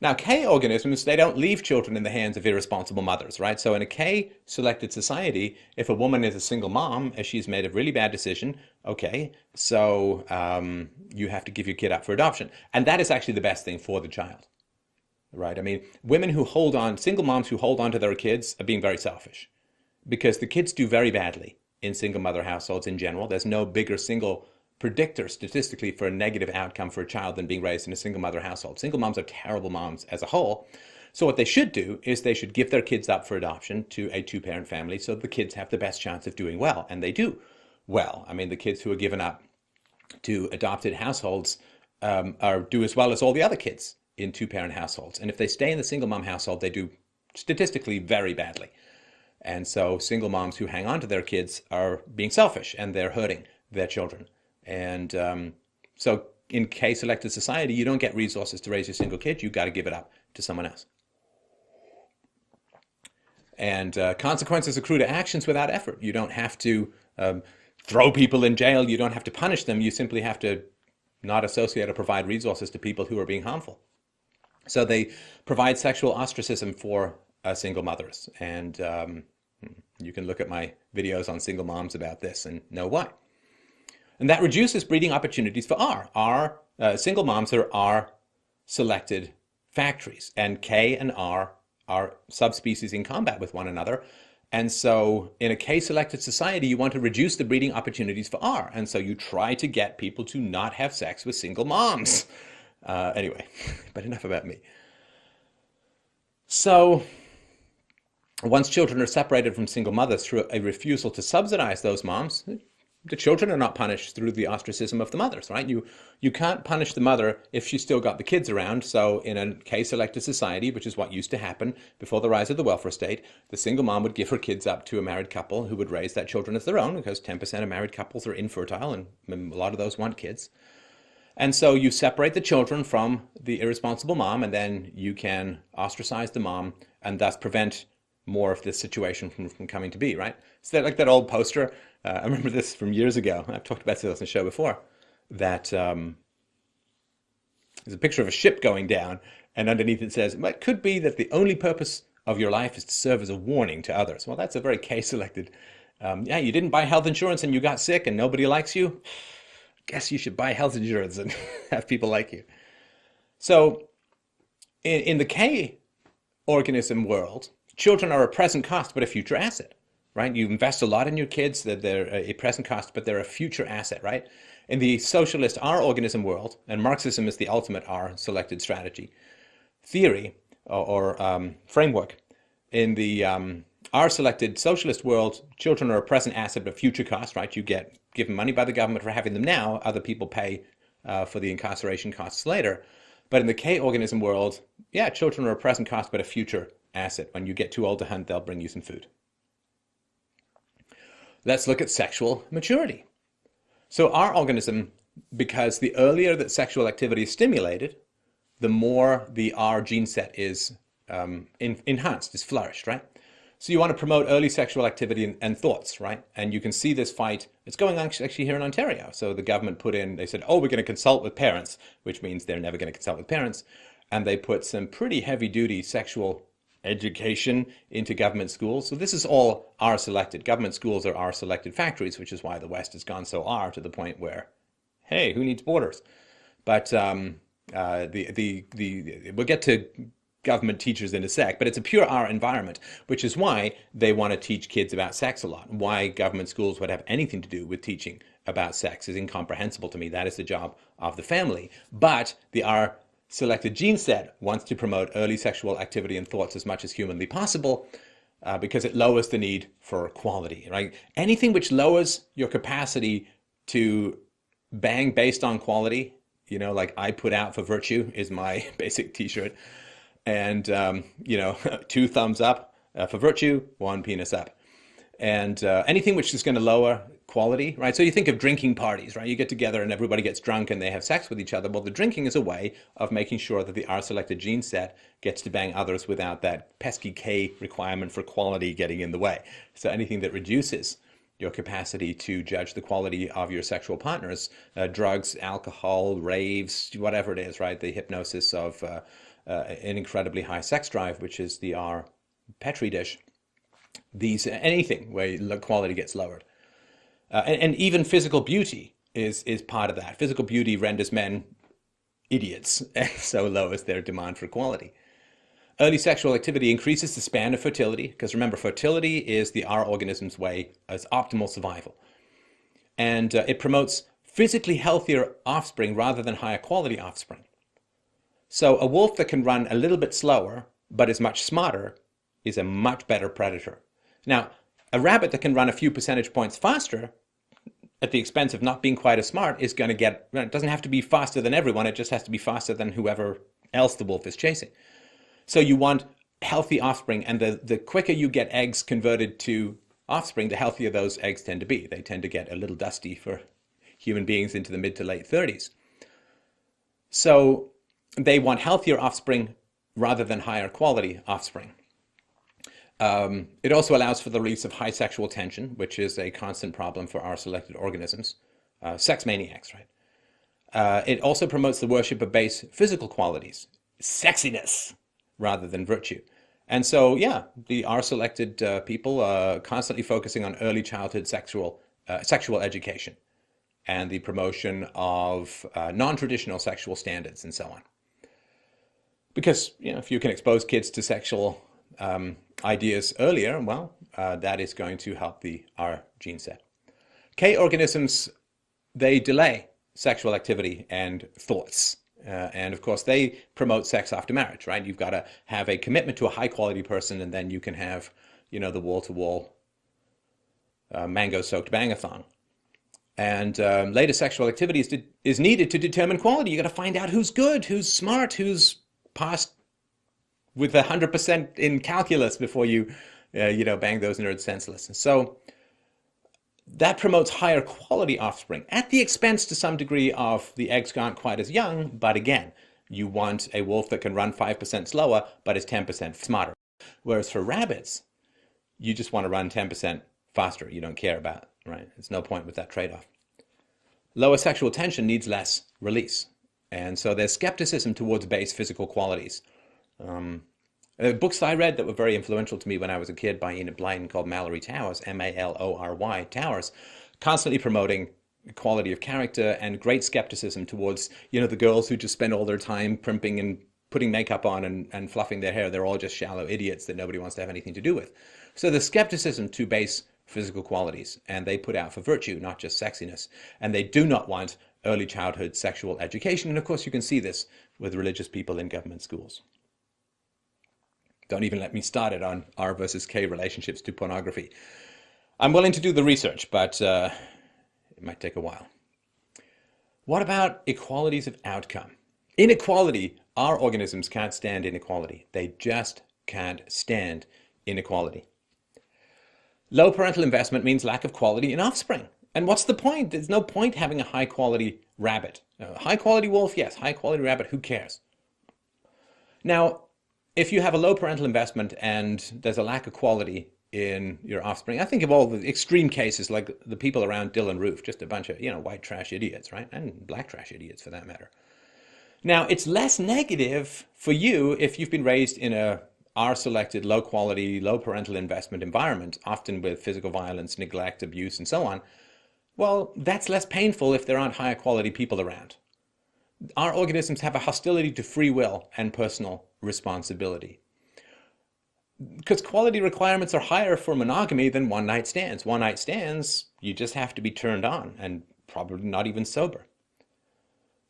Now, K organisms, they don't leave children in the hands of irresponsible mothers, right? So in a K-selected society, if a woman is a single mom and she's made a really bad decision, okay, so you have to give your kid up for adoption. And that is actually the best thing for the child, right? I mean, single moms who hold on to their kids are being very selfish. Because the kids do very badly in single mother households in general. There's no bigger single predictor statistically for a negative outcome for a child than being raised in a single mother household. Single moms are terrible moms as a whole. So what they should do is they should give their kids up for adoption to a two-parent family so the kids have the best chance of doing well. And they do well. I mean, the kids who are given up to adopted households do as well as all the other kids in two-parent households. And if they stay in the single mom household, they do statistically very badly. And so single moms who hang on to their kids are being selfish and they're hurting their children. And so in K-selected society, you don't get resources to raise your single kid. You've got to give it up to someone else. And consequences accrue to actions without effort. You don't have to throw people in jail. You don't have to punish them. You simply have to not associate or provide resources to people who are being harmful. So they provide sexual ostracism for single mothers. And you can look at my videos on single moms about this and know why. And that reduces breeding opportunities for R. Single moms are R selected factories, and K and R are subspecies in combat with one another. And so in a K-selected society, you want to reduce the breeding opportunities for R. And so you try to get people to not have sex with single moms. Anyway, but enough about me. So once children are separated from single mothers through a refusal to subsidize those moms, the children are not punished through the ostracism of the mothers, right? You can't punish the mother if she's still got the kids around. So in a K-selected society, which is what used to happen before the rise of the welfare state, the single mom would give her kids up to a married couple who would raise that children as their own, because 10% of married couples are infertile, and a lot of those want kids. And so you separate the children from the irresponsible mom, and then you can ostracize the mom and thus prevent more of this situation from coming to be, right? So like that old poster, I remember this from years ago. I've talked about this on the show before, that there's a picture of a ship going down, and underneath it says, well, it could be that the only purpose of your life is to serve as a warning to others. Well, that's a very case-selected, yeah, you didn't buy health insurance and you got sick and nobody likes you. Guess you should buy health insurance and have people like you. So in the K organism world, children are a present cost but a future asset, right? You invest a lot in your kids, that they're a present cost, but they're a future asset, right? In the socialist R organism world, and Marxism is the ultimate R selected strategy theory or framework, in the R selected socialist world, children are a present asset but a future cost, right? You get given money by the government for having them now, other people pay for the incarceration costs later. But in the K organism world, yeah, children are a present cost but a future asset. When you get too old to hunt, they'll bring you some food. Let's look at sexual maturity. So our organism, because the earlier that sexual activity is stimulated, the more the R gene set is enhanced, is flourished, right? So you want to promote early sexual activity and thoughts, right? And you can see this fight. It's going on actually here in Ontario. So the government put in, they said, oh, we're going to consult with parents, which means they're never going to consult with parents. And they put some pretty heavy-duty sexual education into government schools. So this is all R-selected. Government schools are R-selected factories, which is why the West has gone so R to the point where, hey, who needs borders? But we'll get to government teachers in a sec, but it's a pure R environment, which is why they want to teach kids about sex a lot. Why government schools would have anything to do with teaching about sex is incomprehensible to me. That is the job of the family. But the R selected gene set wants to promote early sexual activity and thoughts as much as humanly possible because it lowers the need for quality, right? Anything which lowers your capacity to bang based on quality, you know, like I put out for virtue is my basic t-shirt. And, 2 thumbs up for virtue, 1 penis up. And anything which is going to lower quality, right? So you think of drinking parties, right? You get together and everybody gets drunk and they have sex with each other. Well, the drinking is a way of making sure that the R-selected gene set gets to bang others without that pesky K requirement for quality getting in the way. So anything that reduces your capacity to judge the quality of your sexual partners, drugs, alcohol, raves, whatever it is, right? The hypnosis of an incredibly high sex drive, which is the R Petri dish. Anything where the quality gets lowered. And even physical beauty is part of that. Physical beauty renders men idiots, and so lowers their demand for quality. Early sexual activity increases the span of fertility, because remember, fertility is the R organism's way as optimal survival. And it promotes physically healthier offspring rather than higher quality offspring. So a wolf that can run a little bit slower, but is much smarter, is a much better predator. Now, a rabbit that can run a few percentage points faster, at the expense of not being quite as smart, is going to get, it doesn't have to be faster than everyone, it just has to be faster than whoever else the wolf is chasing. So you want healthy offspring, and the quicker you get eggs converted to offspring, the healthier those eggs tend to be. They tend to get a little dusty for human beings into the mid to late 30s. So they want healthier offspring rather than higher quality offspring. It also allows for the release of high sexual tension, which is a constant problem for our selected organisms. Sex maniacs, right? It also promotes the worship of base physical qualities, sexiness, rather than virtue. And so, yeah, the R-selected people are constantly focusing on early childhood sexual education and the promotion of non-traditional sexual standards and so on. Because, if you can expose kids to sexual ideas earlier, well, that is going to help the R gene set. K organisms, they delay sexual activity and thoughts. And of course, they promote sex after marriage, right? You've got to have a commitment to a high quality person, and then you can have, the wall-to-wall mango-soaked bang-a-thon. And later sexual activity is needed to determine quality. You got to find out who's good, who's smart, who's passed with 100% in calculus before you, bang those nerds senseless. So that promotes higher quality offspring at the expense to some degree of the eggs aren't quite as young. But again, you want a wolf that can run 5% slower, but is 10% smarter. Whereas for rabbits, you just want to run 10% faster. You don't care about it, right? There's no point with that trade-off. Lower sexual tension needs less release. And so there's skepticism towards base physical qualities. Books I read that were very influential to me when I was a kid by Enid Blyton called Mallory Towers, Malory Towers, constantly promoting quality of character and great skepticism towards, the girls who just spend all their time primping and putting makeup on and fluffing their hair. They're all just shallow idiots that nobody wants to have anything to do with. So the skepticism to base physical qualities, and they put out for virtue, not just sexiness. And they do not want early childhood sexual education. And of course, you can see this with religious people in government schools. Don't even let me start it on R versus K relationships to pornography. I'm willing to do the research, but it might take a while. What about equalities of outcome? Inequality, our organisms can't stand inequality. They just can't stand inequality. Low parental investment means lack of quality in offspring. And what's the point? There's no point having a high quality rabbit. High quality wolf, yes. High quality rabbit, who cares? Now, if you have a low parental investment and there's a lack of quality in your offspring, I think of all the extreme cases like the people around Dylan Roof, just a bunch of, white trash idiots, right? And black trash idiots for that matter. Now, it's less negative for you if you've been raised in a R-selected, low quality, low parental investment environment, often with physical violence, neglect, abuse, and so on. Well, that's less painful if there aren't higher quality people around. Our organisms have a hostility to free will and personal responsibility. Because quality requirements are higher for monogamy than one-night stands. One-night stands, you just have to be turned on and probably not even sober.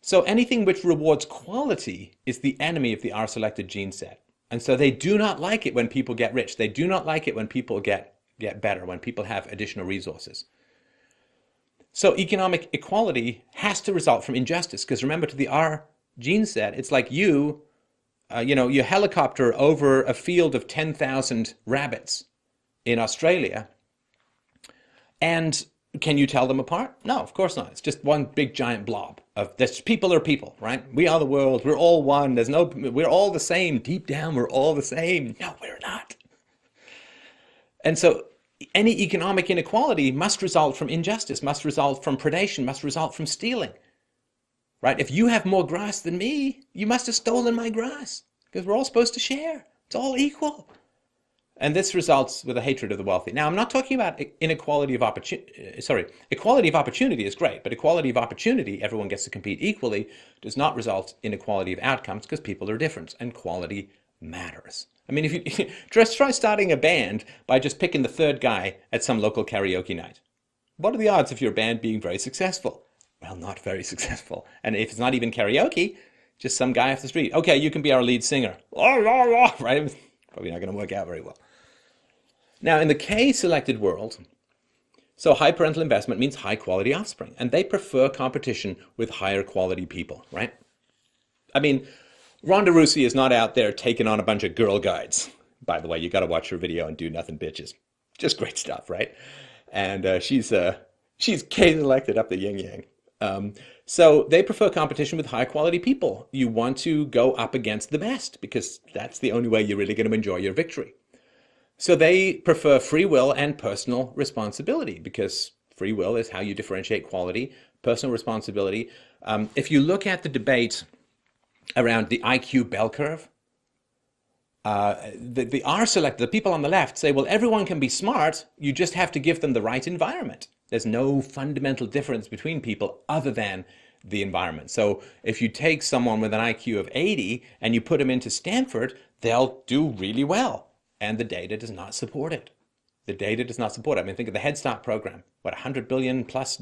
So anything which rewards quality is the enemy of the R-selected gene set. And so they do not like it when people get rich. They do not like it when people get better, when people have additional resources. So economic equality has to result from injustice, because remember, to the R gene set, it's like you helicopter over a field of 10,000 rabbits in Australia, and can you tell them apart? No, of course not. It's just one big giant blob of this. People are people, right? We are the world. We're all one. We're all the same. Deep down, we're all the same. No, we're not. And so any economic inequality must result from injustice, must result from predation, must result from stealing, right? If you have more grass than me, you must have stolen my grass, because we're all supposed to share. It's all equal. And this results with a hatred of the wealthy. Now, I'm not talking about equality of opportunity is great, but equality of opportunity, everyone gets to compete equally, does not result in equality of outcomes, because people are different and quality matters. I mean, if you just try starting a band by just picking the third guy at some local karaoke night. What are the odds of your band being very successful? Well, not very successful. And if it's not even karaoke, just some guy off the street. Okay, you can be our lead singer. Right? Probably not going to work out very well. Now, in the K-selected world, so high parental investment means high quality offspring, and they prefer competition with higher quality people, right? I mean, Rhonda Rousey is not out there taking on a bunch of girl guides. By the way, you got to watch her video and do nothing bitches. Just great stuff, right? And she's K-selected up the yin-yang. So they prefer competition with high quality people. You want to go up against the best, because that's the only way you're really going to enjoy your victory. So they prefer free will and personal responsibility because free will is how you differentiate quality, personal responsibility. If you look at the debate around the IQ bell curve, the R select, the people on the left say, well, everyone can be smart, you just have to give them the right environment. There's no fundamental difference between people other than the environment. So if you take someone with an IQ of 80 and you put them into Stanford, they'll do really well. And the data does not support it. The data does not support it. I mean, think of the Head Start program. What, $100 billion plus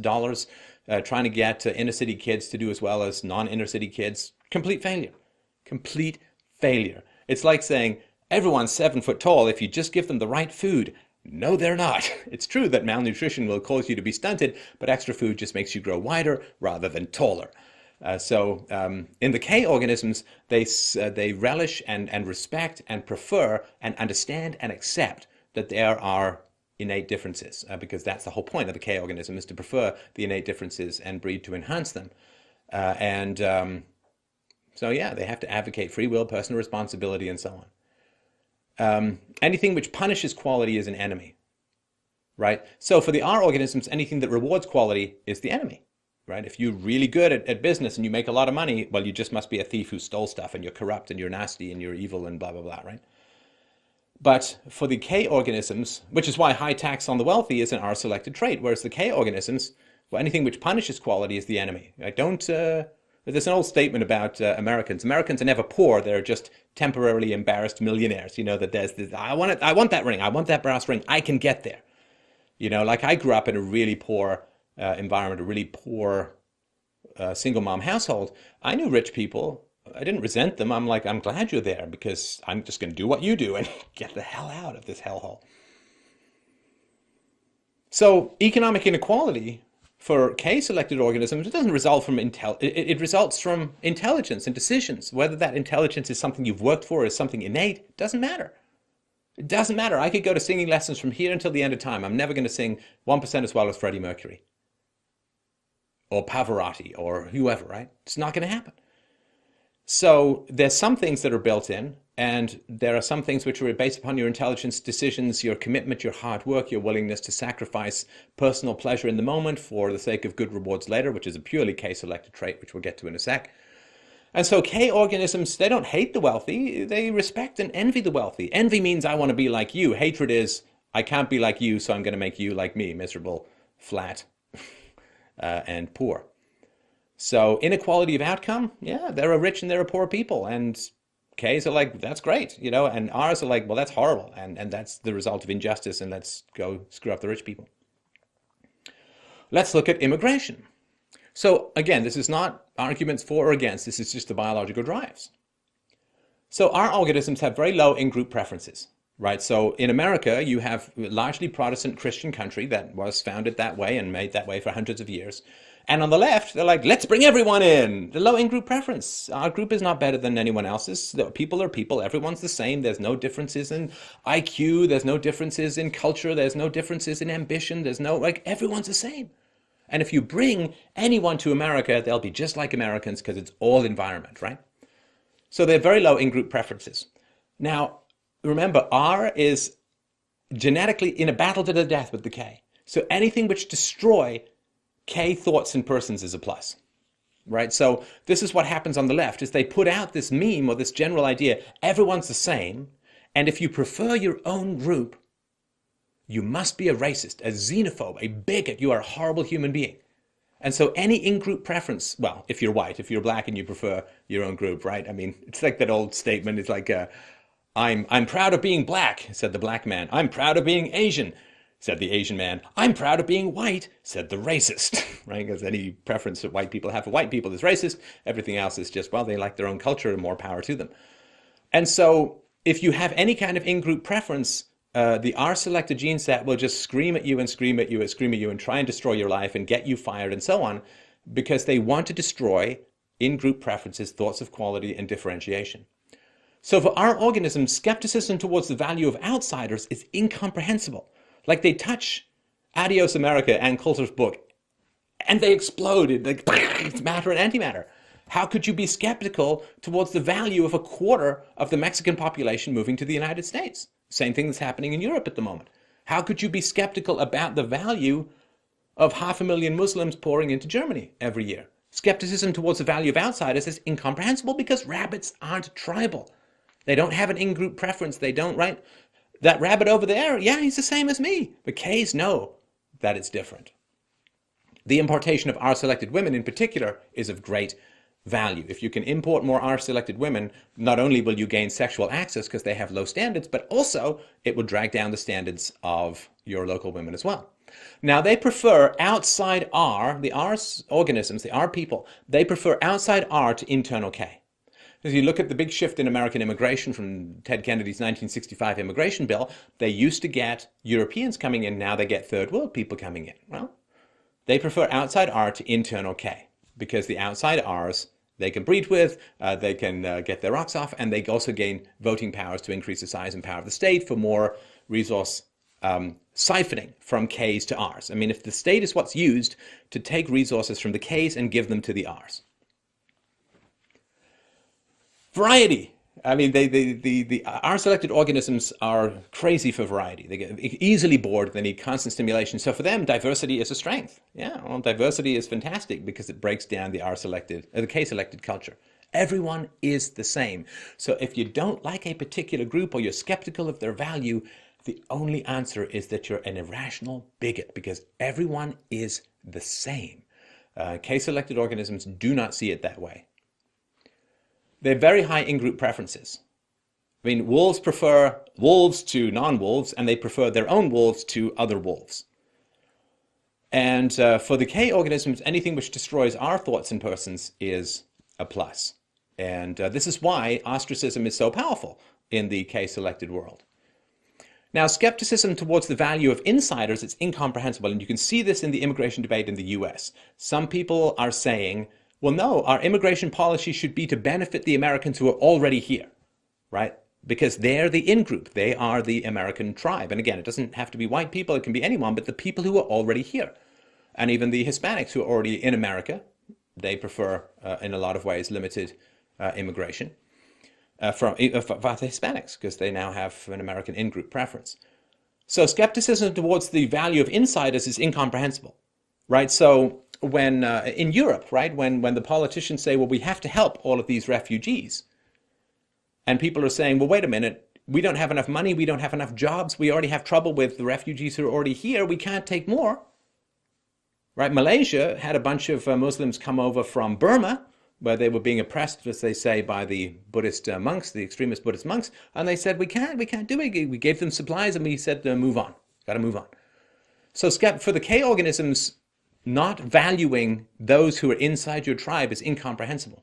trying to get inner city kids to do as well as non-inner city kids. Complete failure. Complete failure. It's like saying everyone's 7 foot tall if you just give them the right food. No, they're not. It's true that malnutrition will cause you to be stunted, but extra food just makes you grow wider rather than taller. In the K organisms, they relish and respect and prefer and understand and accept that there are innate differences, because that's the whole point of the K organism, is to prefer the innate differences and breed to enhance them. So yeah, they have to advocate free will, personal responsibility, and so on. Anything which punishes quality is an enemy, right? So for the R organisms, anything that rewards quality is the enemy, right? If you're really good at business and you make a lot of money, well, you just must be a thief who stole stuff and you're corrupt and you're nasty and you're evil and blah, blah, blah, right? But for the K organisms, which is why high tax on the wealthy is an R-selected trait, whereas the K organisms, well, anything which punishes quality is the enemy. There's an old statement about Americans. Americans are never poor. They're just temporarily embarrassed millionaires. You know, that there's this, I want that ring. I want that brass ring. I can get there. You know, like I grew up in a really poor environment, a really poor single mom household. I knew rich people. I didn't resent them. I'm like, I'm glad you're there because I'm just going to do what you do and get the hell out of this hellhole. So economic inequality for K-selected organisms, it doesn't result from it results from intelligence and decisions. Whether that intelligence is something you've worked for or is something innate, doesn't matter. It doesn't matter. I could go to singing lessons from here until the end of time. I'm never going to sing 1% as well as Freddie Mercury or Pavarotti or whoever, right? It's not going to happen. So there's some things that are built in, and there are some things which are based upon your intelligence, decisions, your commitment, your hard work, your willingness to sacrifice personal pleasure in the moment for the sake of good rewards later, which is a purely K-selected trait, which we'll get to in a sec. And so K organisms, they don't hate the wealthy, they respect and envy the wealthy. Envy means I want to be like you. Hatred is I can't be like you, so I'm going to make you like me, miserable, flat, and poor. So inequality of outcome, yeah, there are rich and there are poor people, and Ks are like, that's great, you know, and Rs are like, well, that's horrible, and that's the result of injustice, and let's go screw up the rich people. Let's look at immigration. So again, this is not arguments for or against, this is just the biological drives. So our organisms have very low in-group preferences, right? So in America, you have a largely Protestant Christian country that was founded that way and made that way for hundreds of years. And on the left, they're like, let's bring everyone in. The low in-group preference. Our group is not better than anyone else's. People are people. Everyone's the same. There's no differences in IQ. There's no differences in culture. There's no differences in ambition. There's no, like, everyone's the same. And if you bring anyone to America, they'll be just like Americans because it's all environment, right? So they're very low in-group preferences. Now, remember, R is genetically in a battle to the death with the K. So anything which destroy K thoughts and persons is a plus, right? So this is what happens on the left, is they put out this meme or this general idea, everyone's the same, and if you prefer your own group, you must be a racist, a xenophobe, a bigot, you are a horrible human being. And so any in-group preference, well, if you're white, if you're black and you prefer your own group, right? I mean, it's like that old statement, it's like, I'm proud of being black, said the black man. I'm proud of being Asian, said the Asian man. I'm proud of being white, said the racist, right? Because any preference that white people have for white people is racist. Everything else is just, well, they like their own culture and more power to them. And so if you have any kind of in-group preference, the R-selected gene set will just scream at you and scream at you and scream at you and try and destroy your life and get you fired and so on, because they want to destroy in-group preferences, thoughts of quality and differentiation. So for our organisms, skepticism towards the value of outsiders is incomprehensible. Like they touch Adios America and Coulter's book and they explode. Like, it's matter and antimatter. How could you be skeptical towards the value of a quarter of the Mexican population moving to the United States? Same thing that's happening in Europe at the moment. How could you be skeptical about the value of 500,000 Muslims pouring into Germany every year? Skepticism towards the value of outsiders is incomprehensible because rabbits aren't tribal. They don't have an in-group preference. They don't, right? That rabbit over there, yeah, he's the same as me. But K's know that it's different. The importation of R-selected women in particular is of great value. If you can import more R-selected women, not only will you gain sexual access because they have low standards, but also it will drag down the standards of your local women as well. Now, they prefer outside R, the R organisms, the R people, they prefer outside R to internal K. As you look at the big shift in American immigration from Ted Kennedy's 1965 immigration bill, they used to get Europeans coming in, now they get third world people coming in. Well, they prefer outside R to internal K because the outside Rs they can breed with, they can get their rocks off, and they also gain voting powers to increase the size and power of the state for more resource siphoning from Ks to Rs. I mean, if the state is what's used to take resources from the Ks and give them to the Rs. Variety. I mean, the R-selected organisms are crazy for variety. They get easily bored. They need constant stimulation. So for them, diversity is a strength. Yeah, well, diversity is fantastic because it breaks down the the K-selected culture. Everyone is the same. So if you don't like a particular group or you're skeptical of their value, the only answer is that you're an irrational bigot because everyone is the same. K-selected organisms do not see it that way. They have very high in-group preferences. I mean, wolves prefer wolves to non-wolves, and they prefer their own wolves to other wolves. And for the K organisms, anything which destroys our thoughts in persons is a plus. And this is why ostracism is so powerful in the K-selected world. Now, skepticism towards the value of insiders is incomprehensible, and you can see this in the immigration debate in the US. Some people are saying, well, no, our immigration policy should be to benefit the Americans who are already here, right? Because they're the in-group. They are the American tribe. And again, it doesn't have to be white people. It can be anyone, but the people who are already here. And even the Hispanics who are already in America, they prefer, in a lot of ways, limited immigration for the Hispanics, because they now have an American in-group preference. So skepticism towards the value of insiders is incomprehensible, right? So when in Europe, right, when the politicians say, well, we have to help all of these refugees, and people are saying, well, wait a minute, we don't have enough money, we don't have enough jobs, we already have trouble with the refugees who are already here, we can't take more, right? Malaysia had a bunch of Muslims come over from Burma, where they were being oppressed, as they say, by the Buddhist monks, the extremist Buddhist monks, and they said, we can't do it. We gave them supplies, and we said, move on, got to move on. So for the K organisms, not valuing those who are inside your tribe is incomprehensible.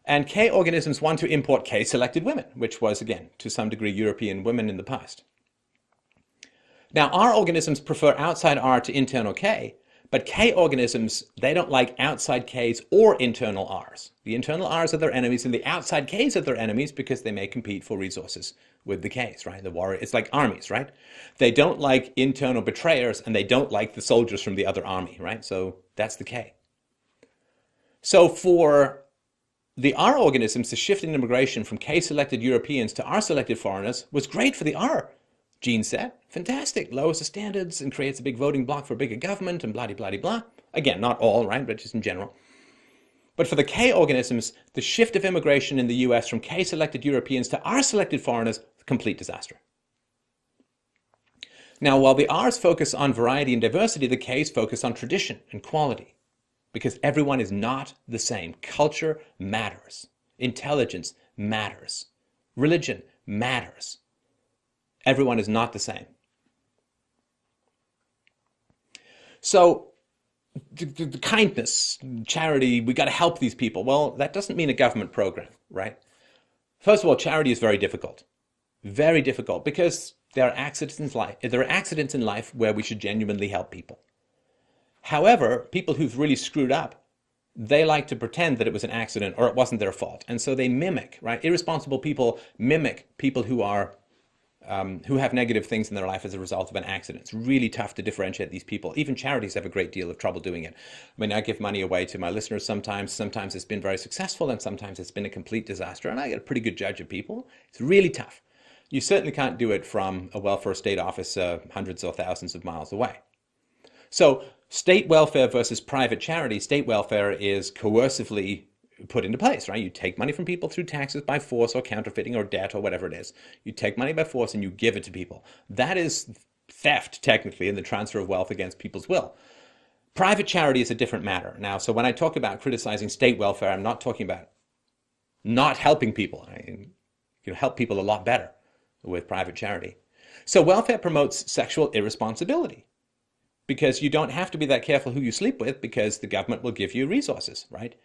And K organisms want to import K-selected women, which was, again, to some degree, European women in the past. Now, R organisms prefer outside R to internal K, but K organisms, they don't like outside Ks or internal Rs. The internal Rs are their enemies, and the outside Ks are their enemies because they may compete for resources with the Ks, right? The warrior, it's like armies, right? They don't like internal betrayers, and they don't like the soldiers from the other army, right? So that's the K. So for the R organisms, the shift in immigration from K-selected Europeans to R-selected foreigners was great for the R gene set. Fantastic. Lowers the standards and creates a big voting bloc for a bigger government and blah-de-blah-de-blah. Again, not all, right, but just in general. But for the K organisms, the shift of immigration in the US from K-selected Europeans to R-selected foreigners, complete disaster. Now, while the R's focus on variety and diversity, the K's focus on tradition and quality. Because everyone is not the same. Culture matters. Intelligence matters. Religion matters. Everyone is not the same. So, the kindness, charity, we got to help these people. Well, that doesn't mean a government program, right? First of all, charity is very difficult. Very difficult because there are accidents in life where we should genuinely help people. However, people who've really screwed up, they like to pretend that it was an accident or it wasn't their fault. And so they mimic, right? Irresponsible people mimic people who are who have negative things in their life as a result of an accident. It's really tough to differentiate these people. Even charities have a great deal of trouble doing it. I mean, I give money away to my listeners sometimes. Sometimes it's been very successful and sometimes it's been a complete disaster. And I get a pretty good judge of people. It's really tough. You certainly can't do it from a welfare state office hundreds or thousands of miles away. So state welfare versus private charity, state welfare is coercively put into place, right? You take money from people through taxes by force or counterfeiting or debt or whatever it is. You take money by force and you give it to people. That is theft, technically, in the transfer of wealth against people's will. Private charity is a different matter. Now, so when I talk about criticizing state welfare, I'm not talking about not helping people. You can help people a lot better with private charity. So welfare promotes sexual irresponsibility because you don't have to be that careful who you sleep with because the government will give you resources, right?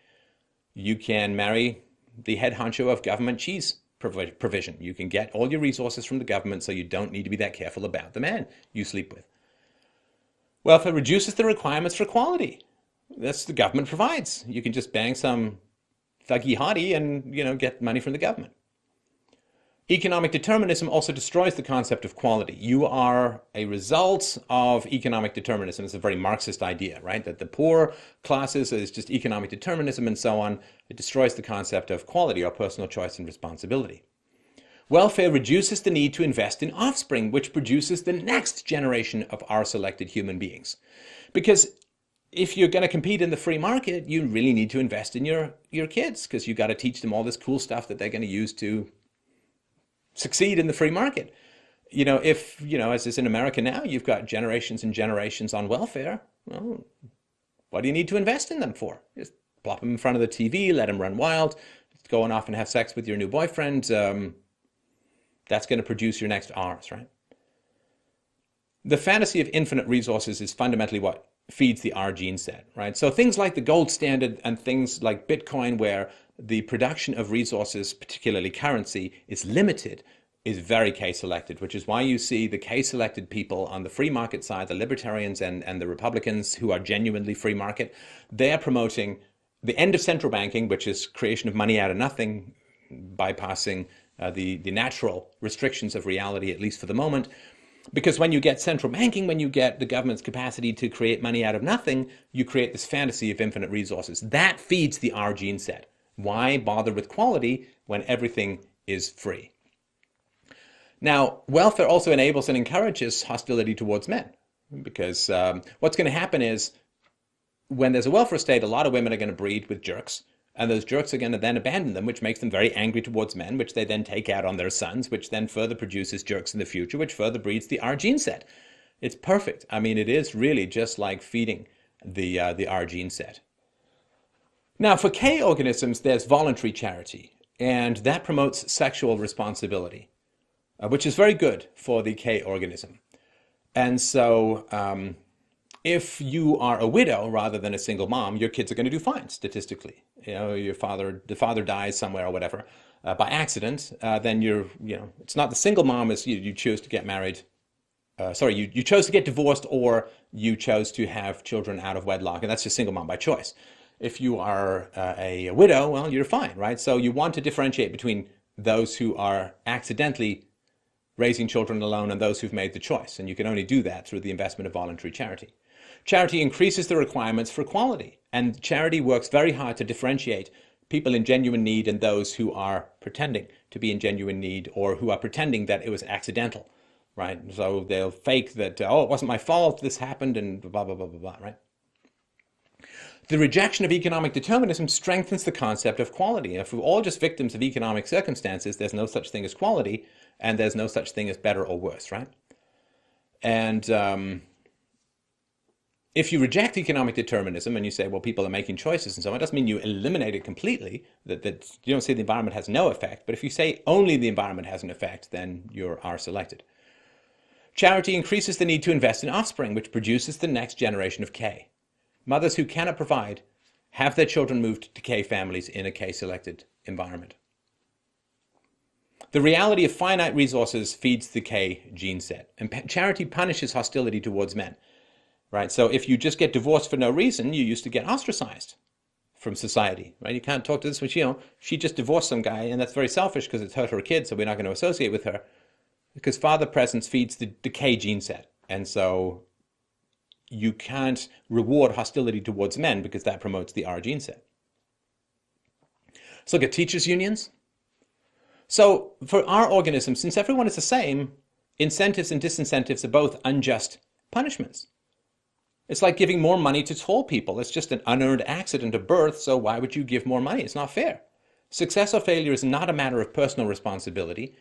You can marry the head honcho of government cheese provision. You can get all your resources from the government, so you don't need to be that careful about the man you sleep with. Welfare reduces the requirements for equality. That's the government provides. You can just bang some thuggy hottie and, get money from the government. Economic determinism also destroys the concept of quality. You are a result of economic determinism. It's a very Marxist idea, right? That the poor classes is just economic determinism and so on. It destroys the concept of quality or personal choice and responsibility. Welfare reduces the need to invest in offspring, which produces the next generation of our selected human beings. Because if you're going to compete in the free market, you really need to invest in your kids because you've got to teach them all this cool stuff that they're going to use to succeed in the free market. If, as is in America now, you've got generations and generations on welfare, well, what do you need to invest in them for? Just plop them in front of the TV, let them run wild, going off and have sex with your new boyfriend. That's going to produce your next R's, right? The fantasy of infinite resources is fundamentally what feeds the R gene set, right? So things like the gold standard and things like Bitcoin, where the production of resources, particularly currency, is limited, is very K-selected, which is why you see the K-selected people on the free market side, the libertarians and the Republicans who are genuinely free market, they're promoting the end of central banking, which is creation of money out of nothing, bypassing the natural restrictions of reality, at least for the moment. Because when you get central banking, when you get the government's capacity to create money out of nothing, you create this fantasy of infinite resources. That feeds the R gene set. Why bother with quality when everything is free? Now, welfare also enables and encourages hostility towards men. Because what's going to happen is when there's a welfare state, a lot of women are going to breed with jerks. And those jerks are going to then abandon them, which makes them very angry towards men, which they then take out on their sons, which then further produces jerks in the future, which further breeds the R gene set. It's perfect. I mean, it is really just like feeding the R gene set. Now, for K organisms, there's voluntary charity, and that promotes sexual responsibility, which is very good for the K organism. And so if you are a widow rather than a single mom, your kids are going to do fine statistically. The father dies somewhere or whatever by accident, then it's not the single mom as you choose to get married. You chose to get divorced or you chose to have children out of wedlock, and that's just single mom by choice. If you are a widow, well, you're fine, right? So you want to differentiate between those who are accidentally raising children alone and those who've made the choice. And you can only do that through the investment of voluntary charity. Charity increases the requirements for equality, and charity works very hard to differentiate people in genuine need and those who are pretending to be in genuine need or who are pretending that it was accidental, right? So they'll fake that, oh, it wasn't my fault, this happened, and blah, blah, blah, blah, blah, right? The rejection of economic determinism strengthens the concept of quality. If we're all just victims of economic circumstances, there's no such thing as quality, and there's no such thing as better or worse, right? And if you reject economic determinism and you say, well, people are making choices and so on, it doesn't mean you eliminate it completely, that you don't say the environment has no effect. But if you say only the environment has an effect, then you are selected. Charity increases the need to invest in offspring, which produces the next generation of K. Mothers who cannot provide have their children moved to K families in a K-selected environment. The reality of finite resources feeds the K gene set, and charity punishes hostility towards men. Right? So if you just get divorced for no reason, you used to get ostracized from society, right? You can't talk to this, which, she just divorced some guy, and that's very selfish because it's hurt her kid, so we're not going to associate with her. Because father presence feeds the K gene set. And so you can't reward hostility towards men because that promotes the R gene set. Let's look at teachers' unions. So for our organism, since everyone is the same, incentives and disincentives are both unjust punishments. It's like giving more money to tall people. It's just an unearned accident of birth, so why would you give more money? It's not fair. Success or failure is not a matter of personal responsibility.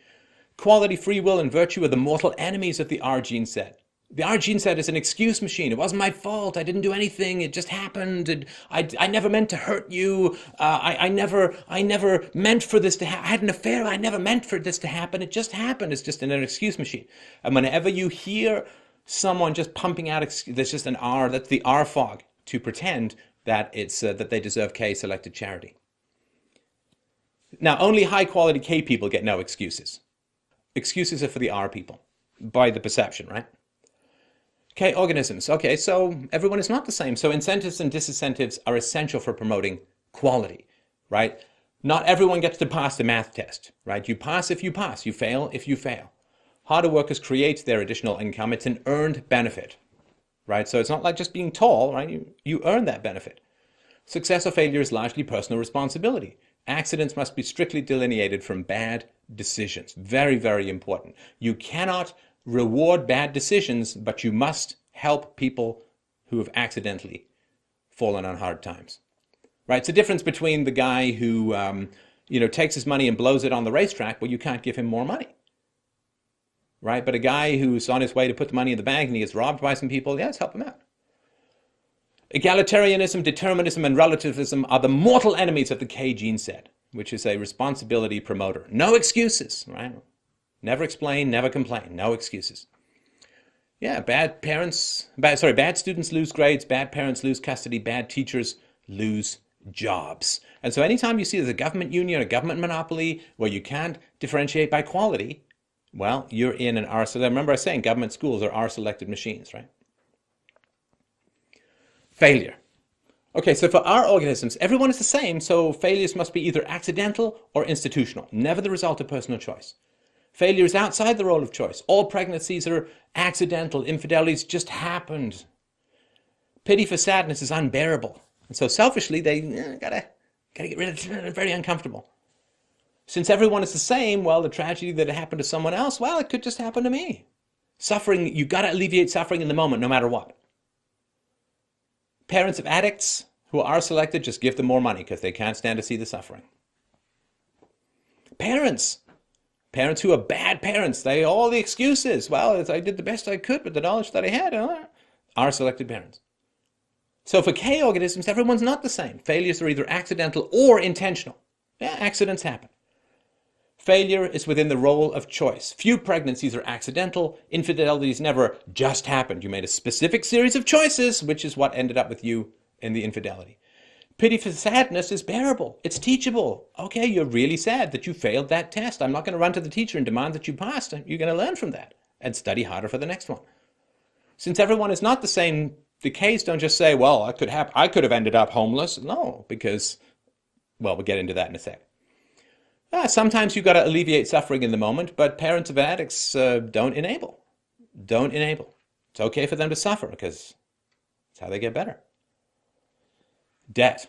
Quality, free will, and virtue are the mortal enemies of the R gene set. The R gene set is an excuse machine. It wasn't my fault. I didn't do anything. It just happened. I never meant to hurt you. I never meant for this to happen. I had an affair. I never meant for this to happen. It just happened. It's just an excuse machine. And whenever you hear someone just pumping out, there's just an R. That's the R fog to pretend that it's that they deserve K-selected charity. Now, only high-quality K people get no excuses. Excuses are for the R people, by the perception, right? Okay, organisms. Okay, so everyone is not the same. So incentives and disincentives are essential for promoting quality, right? Not everyone gets to pass the math test, right? You pass if you pass. You fail if you fail. Harder workers create their additional income. It's an earned benefit, right? So it's not like just being tall, right? You earn that benefit. Success or failure is largely personal responsibility. Accidents must be strictly delineated from bad decisions. Very, very important. You cannot reward bad decisions, but you must help people who have accidentally fallen on hard times. Right? It's the difference between the guy who takes his money and blows it on the racetrack. Well, you can't give him more money. Right? But a guy who's on his way to put the money in the bank and he gets robbed by some people, yes, help him out. Egalitarianism, determinism, and relativism are the mortal enemies of the K gene set, which is a responsibility promoter. No excuses, right? Never explain, never complain. No excuses. Yeah, bad students lose grades, bad parents lose custody, bad teachers lose jobs. And so anytime you see there's a government union, a government monopoly, where you can't differentiate by quality, well, you're in an R. So remember I was saying government schools are R-selected machines, right? Failure. Okay, so for our organisms, everyone is the same, so failures must be either accidental or institutional, never the result of personal choice. Failure is outside the role of choice. All pregnancies are accidental. Infidelities just happened. Pity for sadness is unbearable. And so selfishly, they gotta get rid of it. Very uncomfortable. Since everyone is the same, well, the tragedy that happened to someone else, well, it could just happen to me. Suffering, you gotta alleviate suffering in the moment, no matter what. Parents of addicts who are selected, just give them more money because they can't stand to see the suffering. Parents who are bad parents, they all the excuses. Well, I did the best I could with the knowledge that I had. Are selected parents. So for K organisms, everyone's not the same. Failures are either accidental or intentional. Yeah, accidents happen. Failure is within the role of choice. Few pregnancies are accidental. Infidelities never just happened. You made a specific series of choices, which is what ended up with you in the infidelity. Pity for sadness is bearable. It's teachable. Okay, you're really sad that you failed that test. I'm not going to run to the teacher and demand that you passed. You're going to learn from that and study harder for the next one. Since everyone is not the same, the Ks don't just say, well, I could have ended up homeless. No, because, well, we'll get into that in a sec. Sometimes you've got to alleviate suffering in the moment, but parents of addicts don't enable. Don't enable. It's okay for them to suffer because it's how they get better. Debt.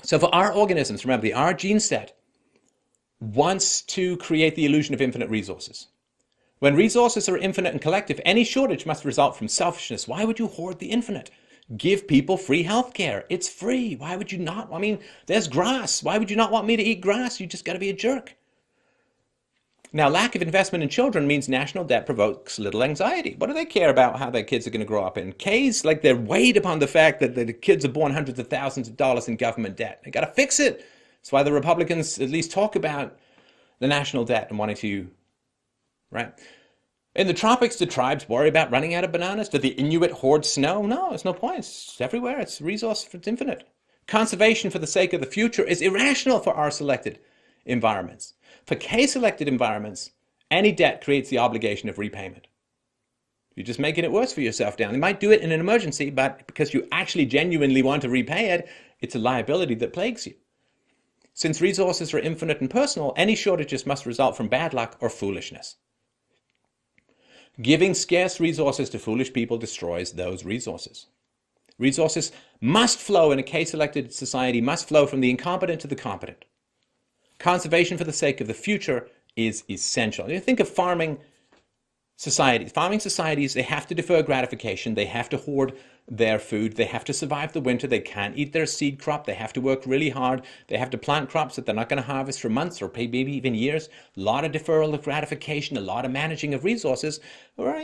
So for our organisms, remember, the R gene set wants to create the illusion of infinite resources. When resources are infinite and collective, any shortage must result from selfishness. Why would you hoard the infinite? Give people free health care. It's free. Why would you not? I mean, there's grass. Why would you not want me to eat grass? You just got to be a jerk. Now, lack of investment in children means national debt provokes little anxiety. What do they care about how their kids are going to grow up in? K's, like they're weighed upon the fact that the kids are born hundreds of thousands of dollars in government debt. They got to fix it. That's why the Republicans at least talk about the national debt and wanting to, right? In the tropics, do tribes worry about running out of bananas? Do the Inuit hoard snow? No, there's no point. It's everywhere. It's a resource. It's infinite. Conservation for the sake of the future is irrational for R-selected environments. For K-selected environments, any debt creates the obligation of repayment. You're just making it worse for yourself down. You might do it in an emergency, but because you actually genuinely want to repay it, it's a liability that plagues you. Since resources are infinite and personal, any shortages must result from bad luck or foolishness. Giving scarce resources to foolish people destroys those resources. Resources must flow in a K-selected society, must flow from the incompetent to the competent. Conservation for the sake of the future is essential. You think of farming societies. Farming societies, they have to defer gratification. They have to hoard their food. They have to survive the winter. They can't eat their seed crop. They have to work really hard. They have to plant crops that they're not going to harvest for months or maybe even years. A lot of deferral of gratification, a lot of managing of resources. Or,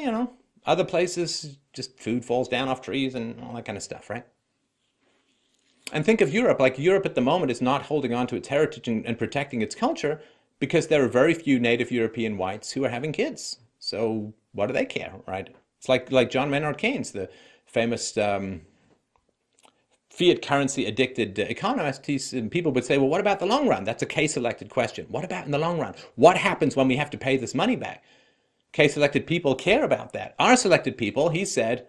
other places, just food falls down off trees and all that kind of stuff, right? And think of Europe. Like Europe at the moment is not holding on to its heritage and protecting its culture because there are very few native European whites who are having kids. So what do they care, right? It's like John Maynard Keynes, the famous fiat currency addicted economist. People would say, well, what about the long run? That's a case-elected question. What about in the long run? What happens when we have to pay this money back? Case-elected people care about that. Our selected people, he said,